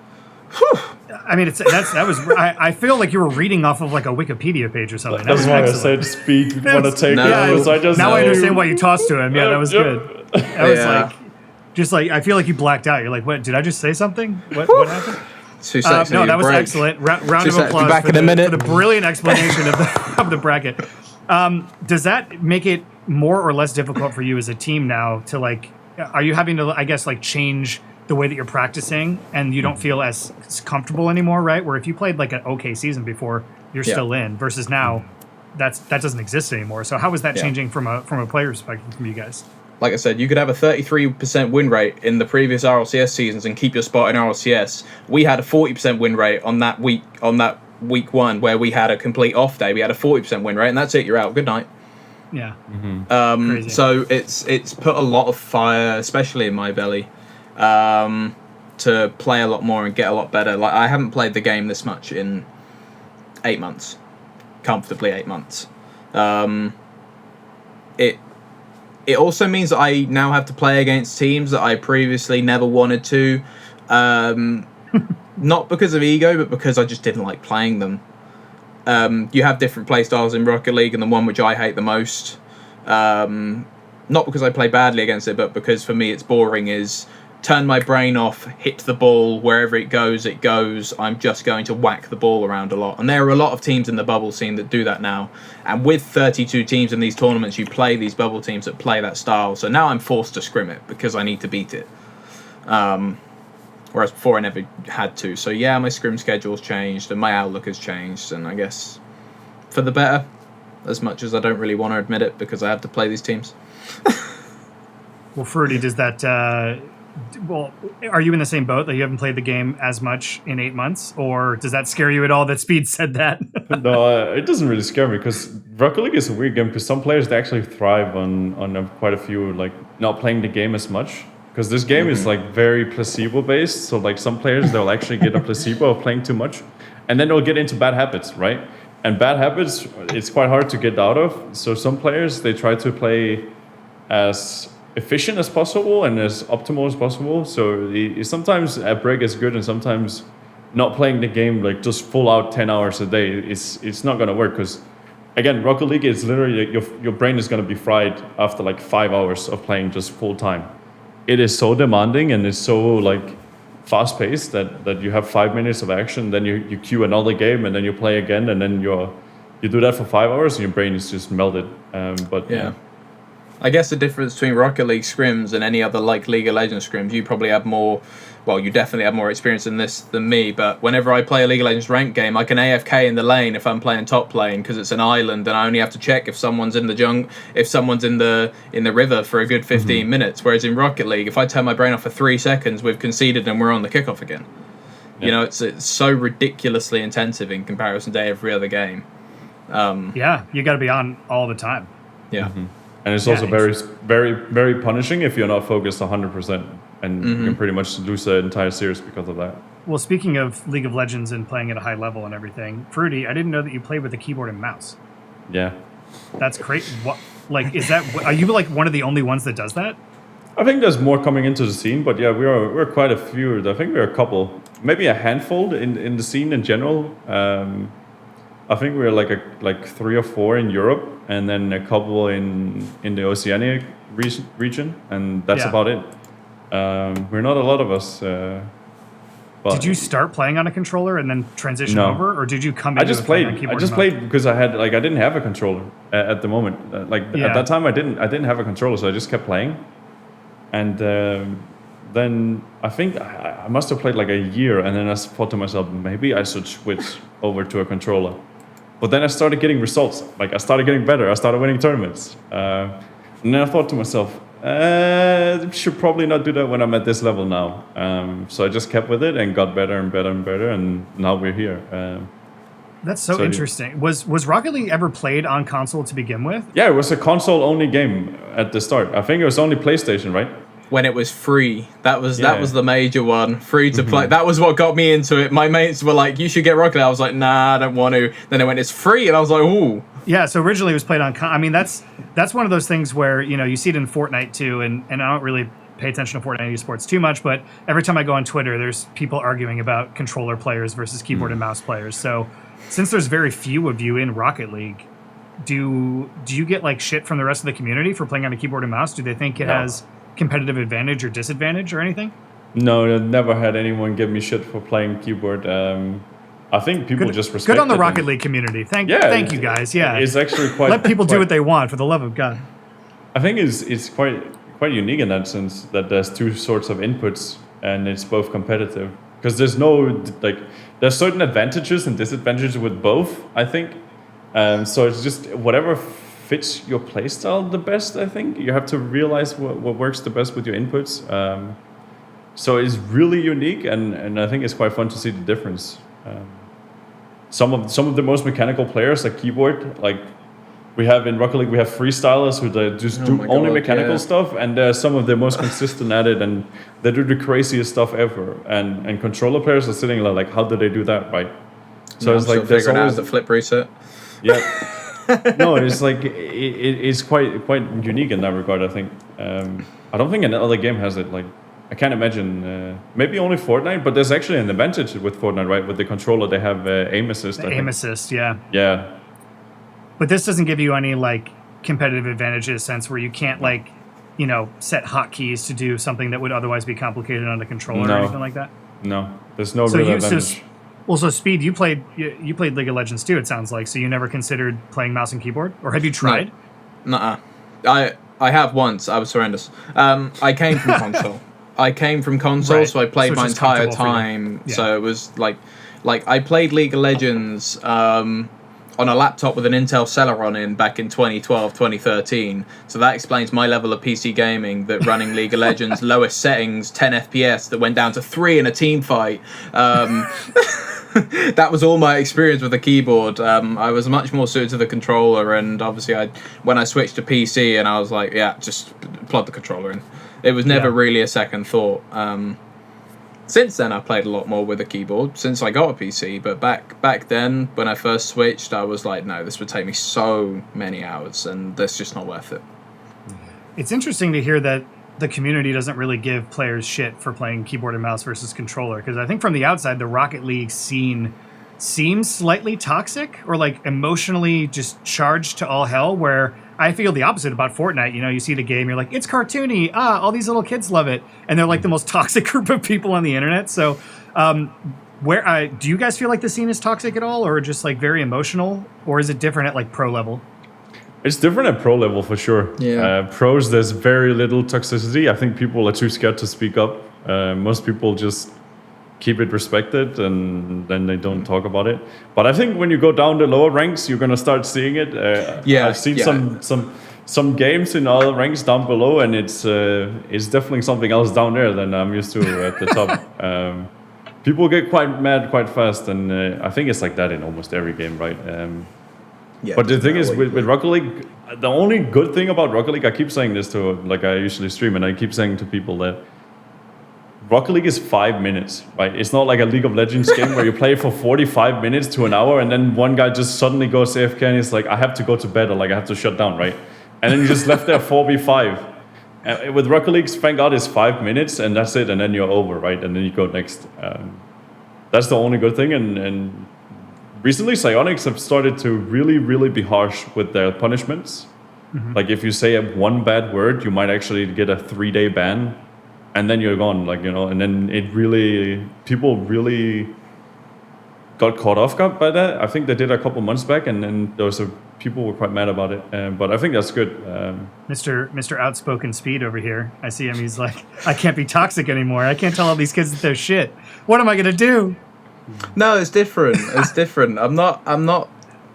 Whew. I mean, that was. I feel like you were reading off of like a Wikipedia page or something. That's why I said Speed. Want to take it? Now I understand why you tossed to him. Yeah, that was good. I was I feel like you blacked out. You're like, what? Did I just say something? What happened? No, that was excellent. Round of applause for the brilliant explanation of the bracket. Does that make it more or less difficult for you as a team now to like? Are you having to, I guess, like change the way that you're practicing, and you don't feel as comfortable anymore, right? Where if you played like an okay season before, you're still in, versus now that doesn't exist anymore. So how is that changing from a player perspective from you guys? like I said, you could have a 33% win rate in the previous RLCS seasons and keep your spot in RLCS. We had a 40% win rate on that week one where we had a complete off day. We had a 40% win rate, and that's it. You're out. Good night. Yeah. Mm-hmm. So it's put a lot of fire, especially in my belly, to play a lot more and get a lot better. Like, I haven't played the game this much in 8 months, comfortably 8 months. It also means that I now have to play against teams that I previously never wanted to, not because of ego, but because I just didn't like playing them. You have different play styles in Rocket League, and the one which I hate the most, not because I play badly against it, but because for me it's boring, is turn my brain off, hit the ball, wherever it goes, I'm just going to whack the ball around a lot. And there are a lot of teams in the bubble scene that do that now. And with 32 teams in these tournaments, you play these bubble teams that play that style. So now I'm forced to scrim it because I need to beat it. Whereas before I never had to. So yeah, my scrim schedule's changed and my outlook has changed, and I guess for the better, as much as I don't really want to admit it because I have to play these teams. Well, Fruity, does that... well, are you in the same boat that you haven't played the game as much in 8 months, or does that scare you at all that Speed said that? No, it doesn't really scare me because Rocket League is a weird game because some players, they actually thrive on quite a few, like, not playing the game as much. Because this game is like very placebo based, so like some players, they'll actually get a placebo of playing too much, and then they'll get into bad habits, right? And bad habits, it's quite hard to get out of. So some players, they try to play as efficient as possible and as optimal as possible. So sometimes a break is good, and sometimes not playing the game like just full out 10 hours a day, it's not gonna work. Because again, Rocket League is literally your brain is gonna be fried after like 5 hours of playing just full time. It is so demanding and it's so like fast paced that you have 5 minutes of action, then you queue another game and then you play again, and then you do that for 5 hours and your brain is just melted. But yeah. I guess the difference between Rocket League scrims and any other like League of Legends scrims, you probably have more, well, you definitely have more experience in this than me, but whenever I play a League of Legends ranked game, I can AFK in the lane if I'm playing top lane because it's an island and I only have to check if someone's in the jungle, if someone's in the river for a good 15 minutes, whereas in Rocket League, if I turn my brain off for 3 seconds, we've conceded and we're on the kickoff again. Yeah. You know, it's so ridiculously intensive in comparison to every other game. Yeah, you got to be on all the time. Yeah. Mm-hmm. And it's also very, very, very punishing if you're not focused 100%, and you can pretty much lose the entire series because of that. Well, speaking of League of Legends and playing at a high level and everything, Fruity, I didn't know that you played with a keyboard and mouse. Yeah. That's great. What, like, is that, are you like one of the only ones that does that? I think there's more coming into the scene, but yeah, we're quite a few. I think we're a couple, maybe a handful in the scene in general. I think we're like 3 or 4 in Europe, and then a couple in the Oceanic region, and that's about it. We're not a lot of us. But did you start playing on a controller and then transition over, or did you come in? I just played because I didn't have a controller at the moment. At that time, I didn't have a controller, so I just kept playing. And then I think I must have played like a year, and then I thought to myself, maybe I should switch over to a controller. But then I started getting results. Like, I started getting better. I started winning tournaments. And then I thought to myself, should probably not do that when I'm at this level now. So I just kept with it and got better and better and better, and now we're here. That's so interesting. Was Rocket League ever played on console to begin with? Yeah, it was a console-only game at the start. I think it was only PlayStation, right? When it was free, that was the major one. Free to play. That was what got me into it. My mates were like, "You should get Rocket League." I was like, "Nah, I don't want to." Then they went, "It's free," and I was like, "Ooh." Yeah. So originally it was played on. I mean, that's one of those things where you see it in Fortnite too, and I don't really pay attention to Fortnite esports too much, but every time I go on Twitter, there's people arguing about controller players versus keyboard and mouse players. So since there's very few of you in Rocket League, do you get like shit from the rest of the community for playing on a keyboard and mouse? Do they think it has competitive advantage or disadvantage or anything? No, I've never had anyone give me shit for playing keyboard. I think people just respect it. Good on the Rocket League community. Thank you guys. Yeah, it's actually quite. Let people do what they want, for the love of God. I think it's quite unique in that sense that there's 2 sorts of inputs and it's both competitive, because there's there's certain advantages and disadvantages with both, I think. So it's just whatever fits your playstyle the best. I think you have to realize what works the best with your inputs. So it's really unique, and I think it's quite fun to see the difference. Some of the most mechanical players, like keyboard, like we have in Rocket League, we have freestylers who they just do only mechanical stuff, and they're some of the most consistent at it, and they do the craziest stuff ever. And controller players are sitting there like, how do they do that, right? So it's like there's always the flip reset. Yeah. No, it's like it's quite unique in that regard. I think I don't think another game has it. Like I can't imagine. Maybe only Fortnite, but there's actually an advantage with Fortnite, right? With the controller, they have aim assist. Aim assist, yeah. Yeah. But this doesn't give you any like competitive advantage in a sense where you can't like, set hotkeys to do something that would otherwise be complicated on a controller or anything like that. No, there's no real advantage. So Speed, you played League of Legends too. It sounds like. So you never considered playing mouse and keyboard, or have you tried? No. I have once. I was horrendous. I came from console. Right. So I played my entire time. Yeah. So it was like I played League of Legends on a laptop with an Intel Celeron in back in 2012, 2013. So that explains my level of PC gaming, that running League of Legends, lowest settings, 10 FPS, that went down to 3 in a team fight. That was all my experience with the keyboard. I was much more suited to the controller, and obviously when I switched to PC, and I was like, yeah, just plug the controller in. It was never really a second thought. Since then, I've played a lot more with a keyboard since I got a PC. But back then, when I first switched, I was like, no, this would take me so many hours, and that's just not worth it. It's interesting to hear that the community doesn't really give players shit for playing keyboard and mouse versus controller, because I think from the outside, the Rocket League scene seems slightly toxic or like emotionally just charged to all hell, where I feel the opposite about Fortnite. You see the game, you're like, it's cartoony. All these little kids love it. And they're like the most toxic group of people on the internet. So do you guys feel like the scene is toxic at all, or just like very emotional, or is it different at like pro level? It's different at pro level for sure. Yeah. Pros, there's very little toxicity. I think people are too scared to speak up. Most people just keep it respected, and then they don't talk about it. But I think when you go down the lower ranks, you're gonna start seeing it. I've seen some games in other ranks down below, and it's definitely something else down there than I'm used to at the top. People get quite mad quite fast, and I think it's like that in almost every game, right? But the thing is, with Rocket League, the only good thing about Rocket League, I keep saying this to, like I usually stream, and I keep saying to people that Rocket League is 5 minutes, right? It's not like a League of Legends game where you play for 45 minutes to an hour, and then one guy just suddenly goes AFK and he's like, I have to go to bed, or like I have to shut down, right? And then you just left there 4v5. With Rocket League, thank God, it's 5 minutes, and that's it, and then you're over, right? And then you go next. That's the only good thing, and recently Psyonix have started to really, really be harsh with their punishments. Mm-hmm. Like if you say one bad word, you might actually get a 3-day ban. And then you're gone, and then people really got caught off guard by that. I think they did a couple months back, and then people were quite mad about it. But I think that's good. Mr. Outspoken Speed over here. I see him. He's like, I can't be toxic anymore. I can't tell all these kids that they're shit. What am I gonna do? No, it's different. It's different. I'm not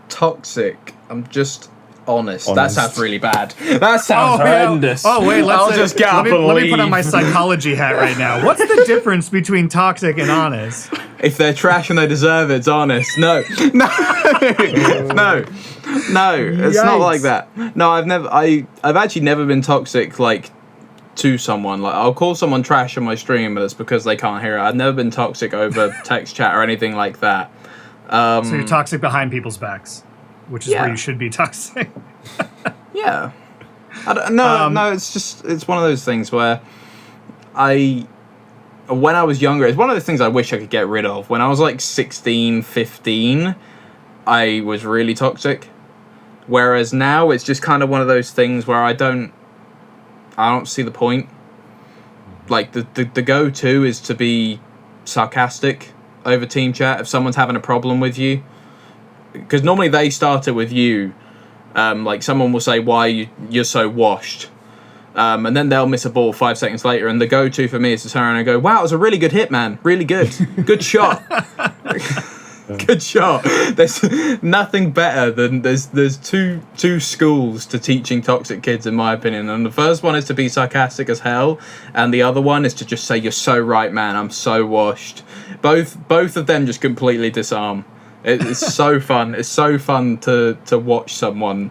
toxic. I'm just honest. That sounds really bad. That sounds horrendous. Oh wait, let me put on my psychology hat right now. What's the difference between toxic and honest? If they're trash and they deserve it, it's honest. No. It's not like that. No, I've actually never been toxic like to someone. Like I'll call someone trash on my stream, but it's because they can't hear it. I've never been toxic over text chat or anything like that. So you're toxic behind people's backs, which is where you should be toxic. Yeah. No, it's one of those things where when I was younger, it's one of the things I wish I could get rid of. When I was like 16, 15, I was really toxic. Whereas now it's just kind of one of those things where I don't see the point. Like the go-to is to be sarcastic over team chat if someone's having a problem with you. Because normally they start it with you. Like someone will say, why you're so washed. And then they'll miss a ball 5 seconds later. And the go-to for me is to turn around and go, wow, it was a really good hit, man. Really good. Good shot. Good shot. There's nothing better than there's two schools to teaching toxic kids, in my opinion. And the first one is to be sarcastic as hell, and the other one is to just say, "You're so right, man. I'm so washed." Both of them just completely disarm. It's so fun. It's so fun to watch someone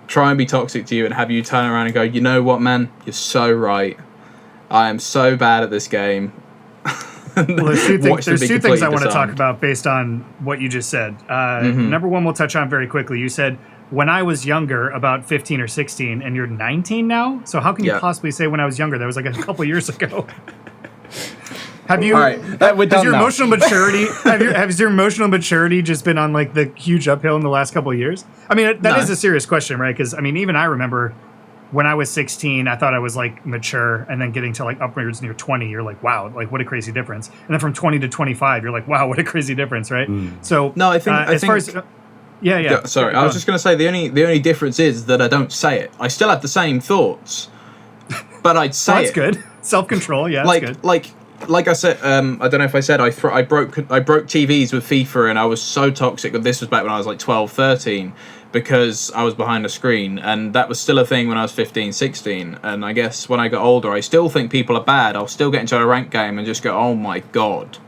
try and be toxic to you and have you turn around and go, "You know what, man? You're so right. I am so bad at this game." Well, there's two things I want to talk about based on what you just said. Number one, we'll touch on very quickly. You said, when I was younger, about 15 or 16, and you're 19 now? So how can you possibly say when I was younger? That was like a couple years ago. Have you? All right, has your emotional maturity? Has your emotional maturity just been on like the huge uphill in the last couple of years? I mean, that is a serious question, right? Because I mean, even I remember when I was 16, I thought I was like mature, and then getting to like upwards near 20, you're like, wow, like what a crazy difference. And then from 20 to 25, you're like, wow, what a crazy difference, right? So no, I think as far as yeah. Sorry, I was just going to say the only difference is that I don't say it. I still have the same thoughts, but I'd say that's good. Self-control, yeah, like that's good. Like I said, I don't know if I said I broke TVs with FIFA, and I was so toxic. This was back when I was like 12, 13. Because I was behind a screen, and that was still a thing when I was 15, 16. And I guess when I got older, I still think people are bad. I'll still get into a ranked game and just go, oh my god,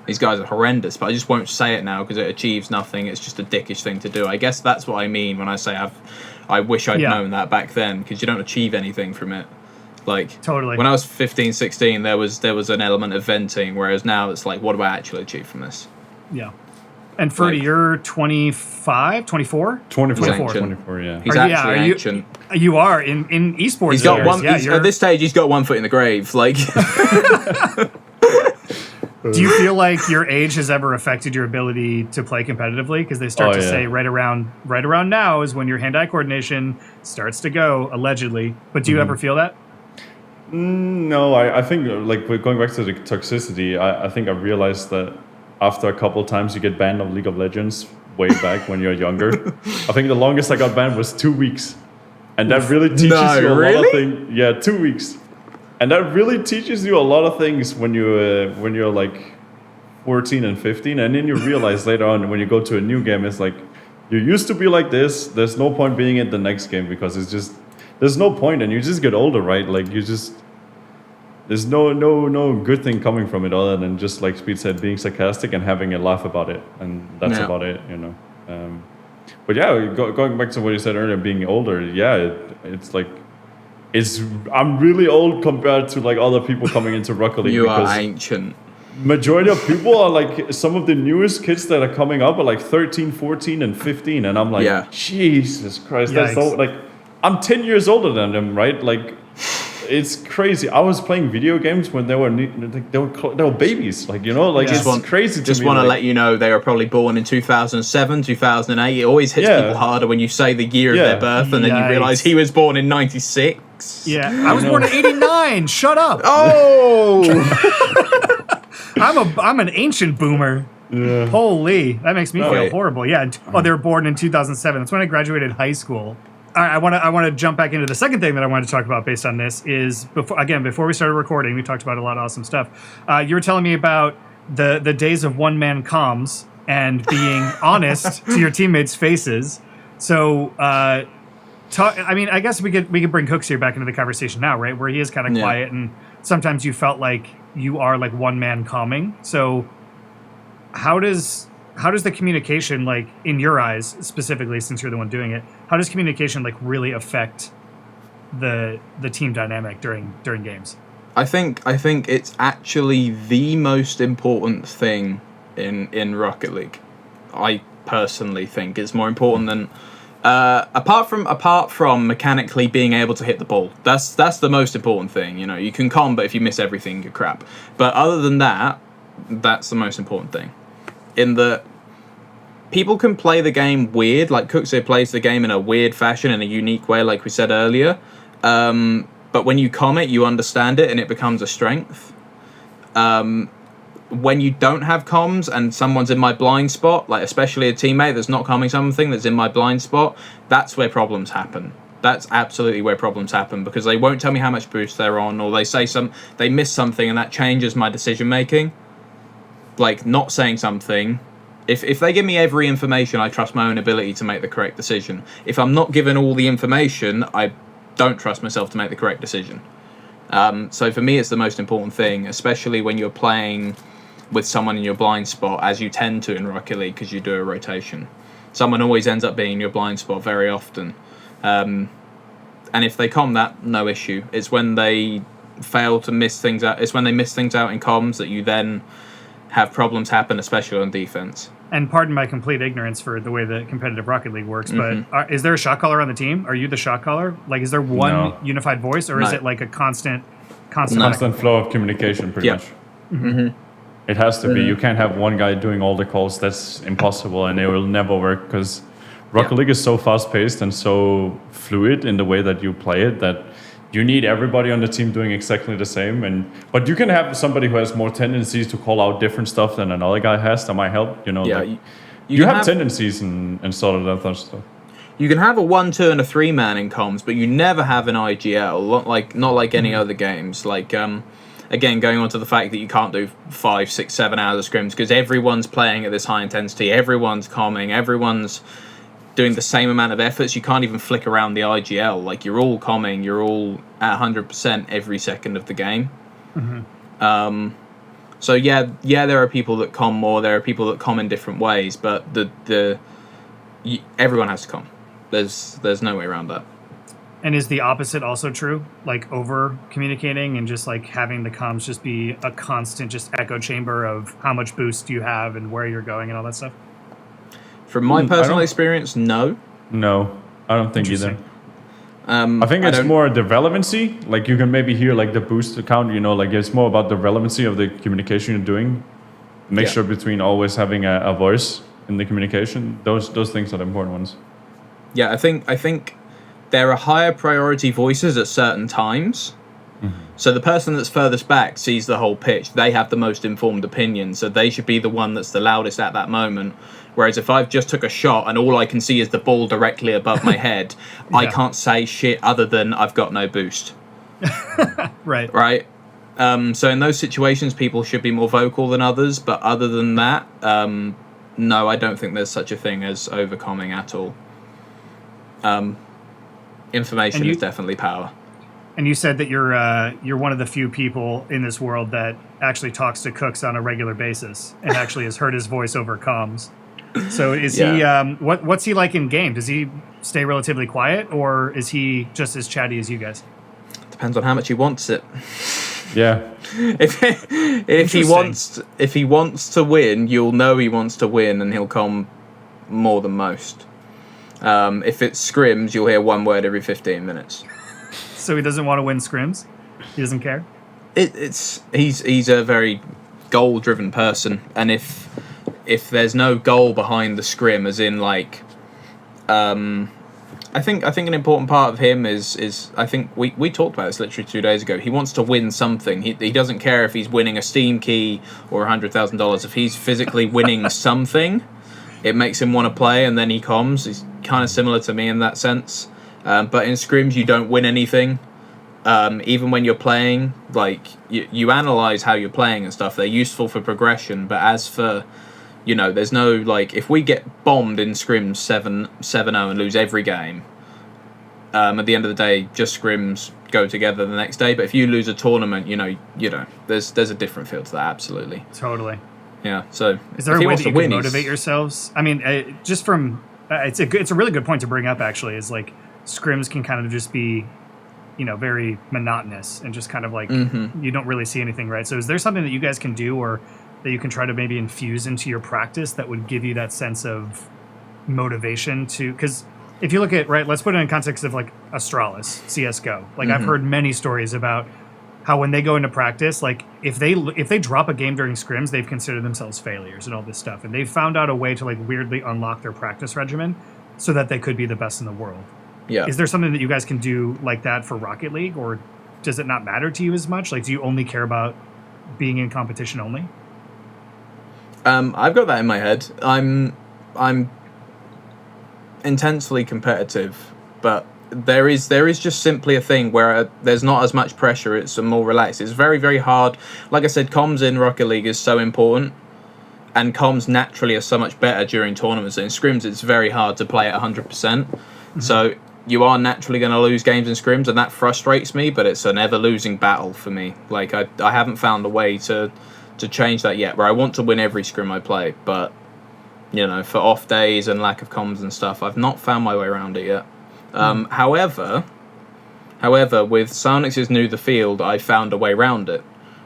these guys are horrendous. But I just won't say it now because it achieves nothing. It's just a dickish thing to do. I guess that's what I mean when I say I wish I'd known that back then, because you don't achieve anything from it. Like, totally. When I was 15, 16, there was an element of venting, whereas now it's like, what do I actually achieve from this? Yeah. And Ferdy, you're 25, 24? 24, yeah. He's actually ancient. You are in esports. He's got one. At this stage, he's got 1 foot in the grave. Like, do you feel like your age has ever affected your ability to play competitively? Because they start to say right around now is when your hand-eye coordination starts to go, allegedly. But do you ever feel that? No, I think, like, going back to the toxicity, I think I realized that after a couple of times you get banned of League of Legends way back when you're younger. I think the longest I got banned was 2 weeks. And that really teaches you a lot of things. Yeah, 2 weeks. And that really teaches you a lot of things when you're like 14 and 15. And then you realize later on when you go to a new game, it's like, you used to be like this. There's no point being in the next game because it's just, there's no point, and you just get older, right? Like there's no good thing coming from it other than just, like Speed said, being sarcastic and having a laugh about it, and that's about it, you know. But yeah, going back to what you said earlier, being older, it's like I'm really old compared to like other people coming into Rocket League. You are ancient. Majority of people are like, some of the newest kids that are coming up are like 13, 14, and 15, and I'm like, Jesus Christ, that's so, like, I'm 10 years older than them, right? Like, it's crazy. I was playing video games when they were babies, like, you know, like it's crazy to me. Just want to let you know they were probably born in 2007, 2008. It always hits people harder when you say the year of their birth, and then you realize he was born in 96. Yeah, I was born in 89. Shut up. Oh, I'm an ancient boomer. Yeah. Holy, that makes me feel horrible. Yeah. Oh, they were born in 2007. That's when I graduated high school. All right, I want to jump back into the second thing that I wanted to talk about based on this is, before we started recording, we talked about a lot of awesome stuff. You were telling me about the days of one-man comms and being honest to your teammates' faces. So, I mean, I guess we could bring Kuxir back into the conversation now, right? Where he is kind of quiet, and sometimes you felt like you are like one-man calming. So how does the communication, like, in your eyes specifically, since you're the one doing it, how does communication like really affect the team dynamic during games? I think it's actually the most important thing in Rocket League. I personally think it's more important than apart from mechanically being able to hit the ball. That's the most important thing. You know, you can combat if you miss everything, you're crap. But other than that, that's the most important thing. In the people can play the game weird, like Kuxir plays the game in a weird fashion, in a unique way, like we said earlier. But when you comment, you understand it, and it becomes a strength. When you don't have comms and someone's in my blind spot, like especially a teammate that's not calming something that's in my blind spot, that's where problems happen. That's absolutely where problems happen, because they won't tell me how much boost they're on, or they miss something, and that changes my decision making. Like, not saying something If they give me every information, I trust my own ability to make the correct decision. If I'm not given all the information, I don't trust myself to make the correct decision. So for me, it's the most important thing, especially when you're playing with someone in your blind spot, as you tend to in Rocket League because you do a rotation. Someone always ends up being in your blind spot very often. And if they comm that, no issue. It's when they fail to miss things out. It's when they miss things out in comms that you then have problems happen, especially on defense. And pardon my complete ignorance for the way that competitive Rocket League works, but is there a shot caller on the team? Are you the shot caller? Like, is there one unified voice, or is it like a constant flow of communication, pretty much? It has to be. You can't have one guy doing all the calls. That's impossible, and it will never work because Rocket League is so fast-paced and so fluid in the way that you play it that you need everybody on the team doing exactly the same. But you can have somebody who has more tendencies to call out different stuff than another guy has. That might help. You have tendencies and sort of that stuff. You can have a 1-2 and a 3-man in comms, but you never have an IGL. Not like any other games. Like again, going on to the fact that you can't do 5, 6, 7 hours of scrims because everyone's playing at this high intensity. Everyone's comming. Everyone's doing the same amount of efforts. You can't even flick around the IGL. Like, you're all comming, you're all at 100% every second of the game. So there are people that comm more, there are people that comm in different ways, but everyone has to comm. There's no way around that. And is the opposite also true? Like, over communicating and just like having the comms just be a constant just echo chamber of how much boost you have and where you're going and all that stuff? From my personal experience, no. No, I don't think either. I think it's more the relevancy. Like, you can maybe hear like the boost count, like it's more about the relevancy of the communication you're doing. Make sure between always having a voice in the communication. Those things are the important ones. Yeah, I think there are higher priority voices at certain times. So the person that's furthest back sees the whole pitch. They have the most informed opinion, so they should be the one that's the loudest at that moment. Whereas if I've just took a shot and all I can see is the ball directly above my head, I can't say shit other than I've got no boost. Right. So in those situations, people should be more vocal than others. But other than that, no, I don't think there's such a thing as overcomming at all. Information is definitely power. And you said that you're one of the few people in this world that actually talks to Kux on a regular basis and actually has heard his voice over comms. So is he? What's he like in game? Does he stay relatively quiet, or is he just as chatty as you guys? Depends on how much he wants it. Yeah. If he wants to win, you'll know he wants to win, and he'll come more than most. If it's scrims, you'll hear one word every 15 minutes. So he doesn't want to win scrims? He doesn't care? He's a very goal-driven person, and if there's no goal behind the scrim, as in like, I think an important part of him is I think we talked about this literally 2 days ago. He wants to win something. He doesn't care if he's winning a Steam key or $100,000. If he's physically winning something, it makes him want to play, and then he comms. He's kind of similar to me in that sense. But in scrims, you don't win anything. Even when you're playing, like, you analyze how you're playing and stuff. They're useful for progression. But as for, there's no, like, if we get bombed in scrims 7-0 and lose every game, at the end of the day, just scrims go together the next day. But if you lose a tournament, there's a different feel to that, absolutely. Totally. Yeah, so is there a way that you can motivate yourselves? I mean, just from, it's a really good point to bring up, actually, is like, scrims can kind of just be, very monotonous and just kind of like you don't really see anything, right? So is there something that you guys can do or that you can try to maybe infuse into your practice that would give you that sense of motivation to, because if you look at, right, let's put it in context of like Astralis, CSGO. Like I've heard many stories about how when they go into practice, like if they drop a game during scrims, they've considered themselves failures and all this stuff. And they've found out a way to like weirdly unlock their practice regimen so that they could be the best in the world. Yeah. Is there something that you guys can do like that for Rocket League, or does it not matter to you as much? Like, do you only care about being in competition only? I've got that in my head. I'm intensely competitive, but there is just simply a thing where there's not as much pressure. It's more relaxed. It's very, very hard. Like I said, comms in Rocket League is so important. and comms naturally are so much better during tournaments. In scrims, it's very hard to play at 100%. So you are naturally going to lose games in scrims, and that frustrates me, but it's an ever-losing battle for me. Like, I haven't found a way to change that yet, where I want to win every scrim I play, but, you know, for off days and lack of comms and stuff, I've not found my way around it yet. However, with Psionics' New The Field, I found a way around it,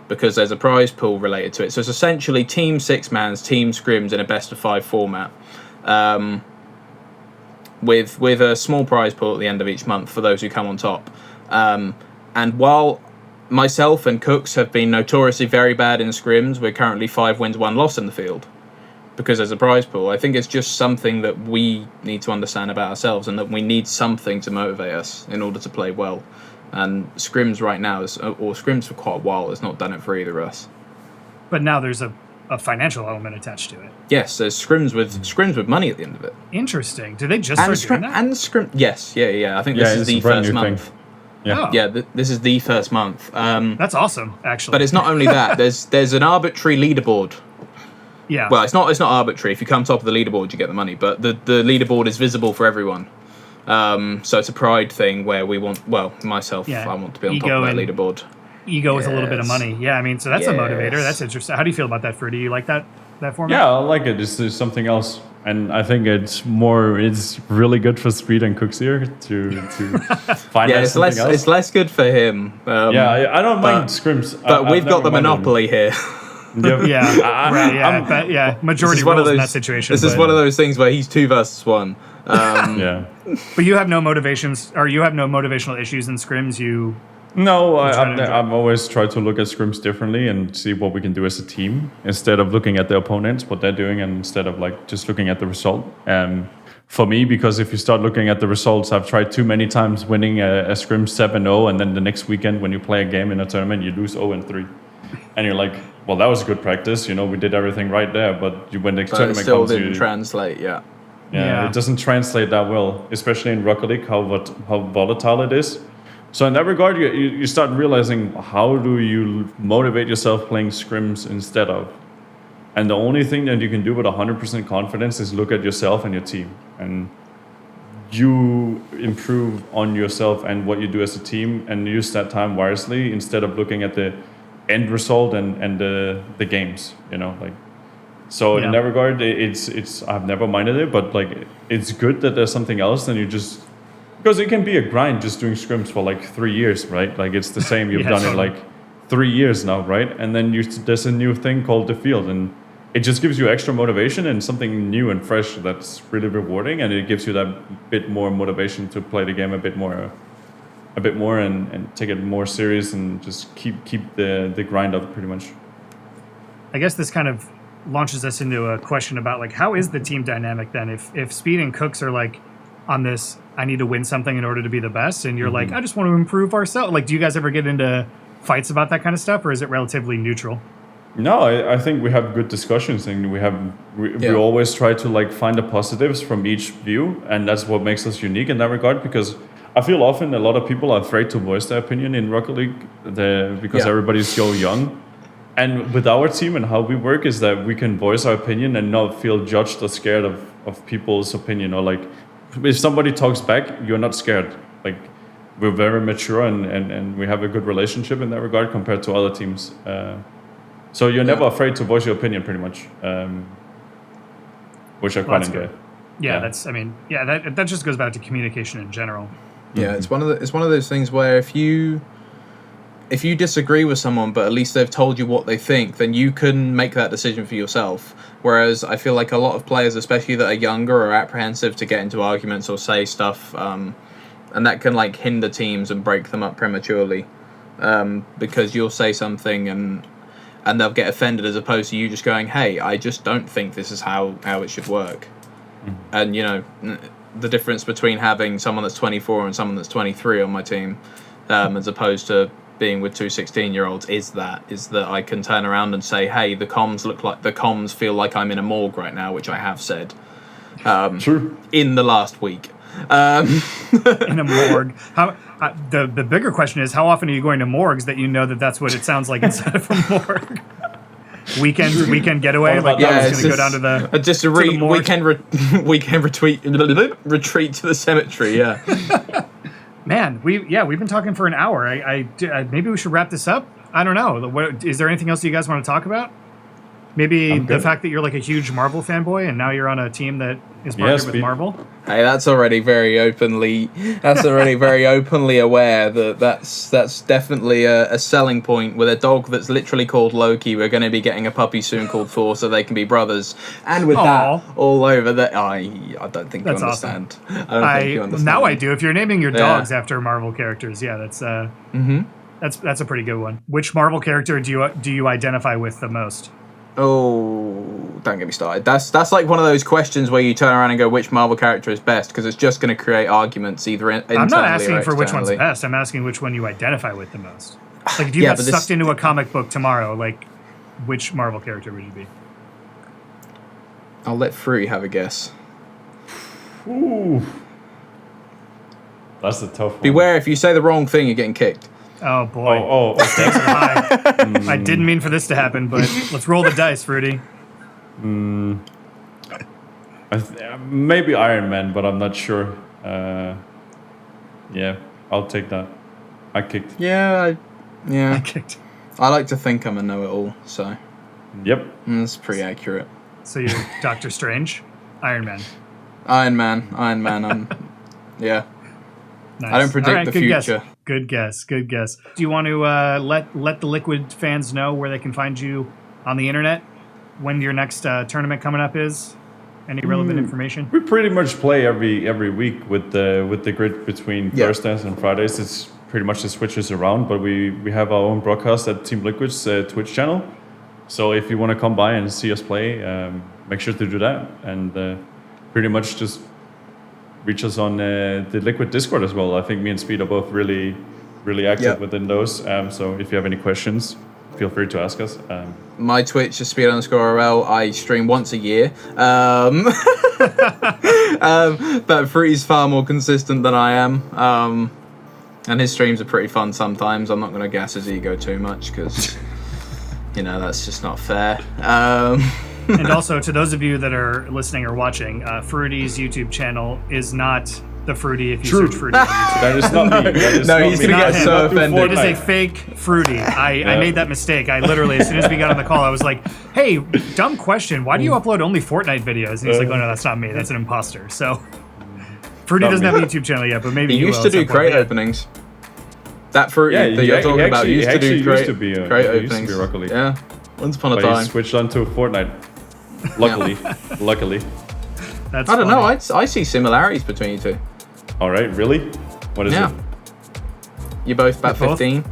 because there's a prize pool related to it. So it's essentially team 6-mans, team scrims in a best-of-5 format. With a small prize pool at the end of each month for those who come on top. And while myself and Cooks have been notoriously very bad in scrims, we're currently 5 wins, 1 loss in the field because there's a prize pool. I think it's just something that we need to understand about ourselves, and that we need something to motivate us in order to play well. And scrims right now, or scrims for quite a while, has not done it for either of us. But now there's a financial element attached to it. Yes, there's scrims with money at the end of it. Interesting. Did they just start doing that? And scrim, yes, yeah. I think this is the first month. Thing. Yeah. Yeah, this is the first month. That's awesome, actually. But it's not only that. There's an arbitrary leaderboard. Yeah. Well, it's not arbitrary. If you come top of the leaderboard, you get the money. But the leaderboard is visible for everyone. So it's a pride thing where we want. Well, myself, I want to be on top of that leaderboard. Ego with a little bit of money. Yeah, I mean, so that's a motivator. That's interesting. How do you feel about that, Fru? Do you like that format? Yeah, I like it. It's something else. And I think it's really good for Speed and Kuxir to find out something else. It's less good for him. I don't mind scrims. But we've got the monopoly here. Majority rules in that situation. This is one of those things where he's 2 versus 1. But you have no motivations, or you have no motivational issues in scrims. No, I'm always try to look at scrims differently and see what we can do as a team instead of looking at the opponents, what they're doing, and instead of like just looking at the result. For me, because if you start looking at the results, I've tried too many times winning a scrim 7-0, and then the next weekend when you play a game in a tournament, you lose 0-3. And you're like, well, that was good practice. You know, we did everything right there, but when the tournament it still comes, didn't translate. Yeah, it doesn't translate that well, especially in Rocket League, how volatile it is. So in that regard, you start realizing, how do you motivate yourself playing scrims instead of? And the only thing that you can do with 100% confidence is look at yourself and your team. And you improve on yourself and what you do as a team, and use that time wisely instead of looking at the end result and the games, you know, like. So in that regard, it's I've never minded it, but like it's good that there's something else than you just. Because it can be a grind just doing scrims for like 3 years, right? Like it's the same. You've done it like 3 years now, right? And then there's a new thing called the field, and it just gives you extra motivation and something new and fresh that's really rewarding, and it gives you that bit more motivation to play the game a bit more and take it more serious and just keep the grind up pretty much. I guess this kind of launches us into a question about like, how is the team dynamic then? If Speed and Cooks are like on this, I need to win something in order to be the best, and you're like, I just want to improve ourselves. Like, do you guys ever get into fights about that kind of stuff, or is it relatively neutral? No, I think we have good discussions, and we always try to like find the positives from each view, and that's what makes us unique in that regard. Because I feel often a lot of people are afraid to voice their opinion in Rocket League because everybody's so young. And with our team and how we work is that we can voice our opinion and not feel judged or scared of people's opinion, or like. If somebody talks back, you're not scared. Like, we're very mature and we have a good relationship in that regard compared to other teams. So you're never afraid to voice your opinion, pretty much, which I quite enjoy. That just goes back to communication in general. Yeah, it's one of those things where if you disagree with someone, but at least they've told you what they think, then you can make that decision for yourself. Whereas I feel like a lot of players, especially that are younger, are apprehensive to get into arguments or say stuff, and that can like hinder teams and break them up prematurely, because you'll say something and they'll get offended, as opposed to you just going, hey, I just don't think this is how it should work. And you know, the difference between having someone that's 24 and someone that's 23 on my team, as opposed to being with 2 16-year-olds, is that I can turn around and say, hey, the comms feel like I'm in a morgue right now, which I have said True. In the last week. In a morgue. The bigger question is, how often are you going to morgues that you know that's what it sounds like inside of a morgue? weekend getaway. Like I was going to go down to the just a weekend retreat to the cemetery. Yeah. Man, we've been talking for an hour. I maybe we should wrap this up. I don't know. Is there anything else you guys want to talk about? Maybe the fact that you're like a huge Marvel fanboy and now you're on a team that is partnered with Marvel. Hey, that's already very openly aware that's definitely a selling point. With a dog that's literally called Loki, we're going to be getting a puppy soon called Thor, so they can be brothers. And with that all over, that I don't think that's you understand. Awesome. I don't think you understand. Now I do. If you're naming your dogs after Marvel characters, that's that's a pretty good one. Which Marvel character do you identify with the most? Oh, don't get me started. That's like one of those questions where you turn around and go, which Marvel character is best? Because it's just going to create arguments either internally or externally. I'm not asking for which one's best. I'm asking which one you identify with the most. Like if you got sucked into a comic book tomorrow, like which Marvel character would you be? I'll let Fruity have a guess. Ooh. That's a tough one. Beware, if you say the wrong thing, you're getting kicked. Oh boy! Stakes are high. I didn't mean for this to happen, but let's roll the dice, Fruity. Maybe Iron Man, but I'm not sure. I'll take that. I kicked. I kicked. I like to think I'm a know-it-all, so. Yep. That's pretty accurate. So you're Doctor Strange, Iron Man. Iron Man. Yeah. Nice. I don't predict the future. Good guess. Do you want to let the Liquid fans know where they can find you on the internet? When your next tournament coming up is? Any relevant information? We pretty much play every week with the grid between Thursdays and Fridays. It's pretty much the switches around, but we have our own broadcast at Team Liquid's Twitch channel. So if you want to come by and see us play, make sure to do that, and pretty much just reach us on the Liquid Discord as well. I think me and Speed are both really active within those. So if you have any questions, feel free to ask us. My Twitch is Speed_RL. I stream once a year. But Fruity's far more consistent than I am. And his streams are pretty fun sometimes. I'm not going to gas his ego too much because, that's just not fair. And also, to those of you that are listening or watching, Fruity's YouTube channel is not the Fruity if you search Fruity on YouTube. That is not me. He's going to get so offended. It is a fake Fruity. I made that mistake. I literally, as soon as we got on the call, I was like, hey, dumb question. Why do you upload only Fortnite videos? And he's like, oh, no, that's not me. That's an imposter. So, Fruity doesn't have a YouTube channel yet, but maybe he used to do crate openings. That Fruity that you're talking about used to do crate openings. Yeah, once upon a time. He switched on to Fortnite. Luckily. That's I don't know. I see similarities between you two. All right, really? What is it? You're both about 15.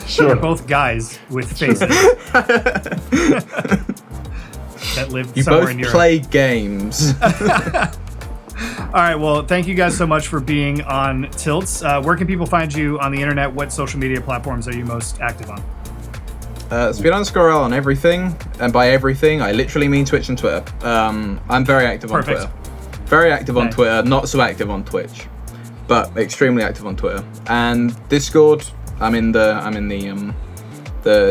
Sure. They're both guys with faces that live somewhere in Europe. You both play games. All right, well, thank you guys so much for being on Tilts. Where can people find you on the internet? What social media platforms are you most active on? Speed_RL on everything, and by everything, I literally mean Twitch and Twitter. I'm very active on Twitter. Very active on Twitter, not so active on Twitch, but extremely active on Twitter. And Discord, I'm in the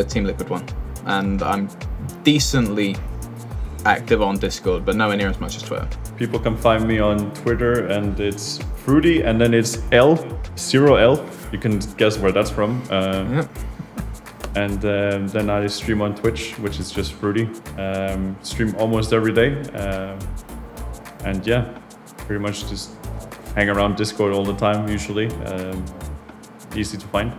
Team Liquid one, and I'm decently active on Discord, but nowhere near as much as Twitter. People can find me on Twitter, and it's Fruity, and then it's L0L. You can guess where that's from. And then I stream on Twitch, which is just Fruity. Stream almost every day. And pretty much just hang around Discord all the time, usually. Easy to find.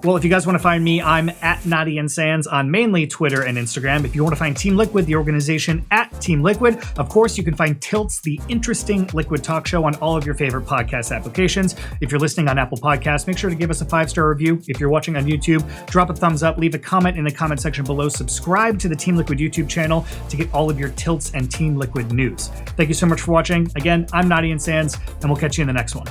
Well, if you guys want to find me, I'm at Naughty and Sans on mainly Twitter and Instagram. If you want to find Team Liquid, the organization, at Team Liquid. Of course, you can find Tilts, the interesting Liquid talk show, on all of your favorite podcast applications. If you're listening on Apple Podcasts, make sure to give us a 5-star review. If you're watching on YouTube, drop a thumbs up, leave a comment in the comment section below. Subscribe to the Team Liquid YouTube channel to get all of your Tilts and Team Liquid news. Thank you so much for watching. Again, I'm Naughty and Sans, and we'll catch you in the next one.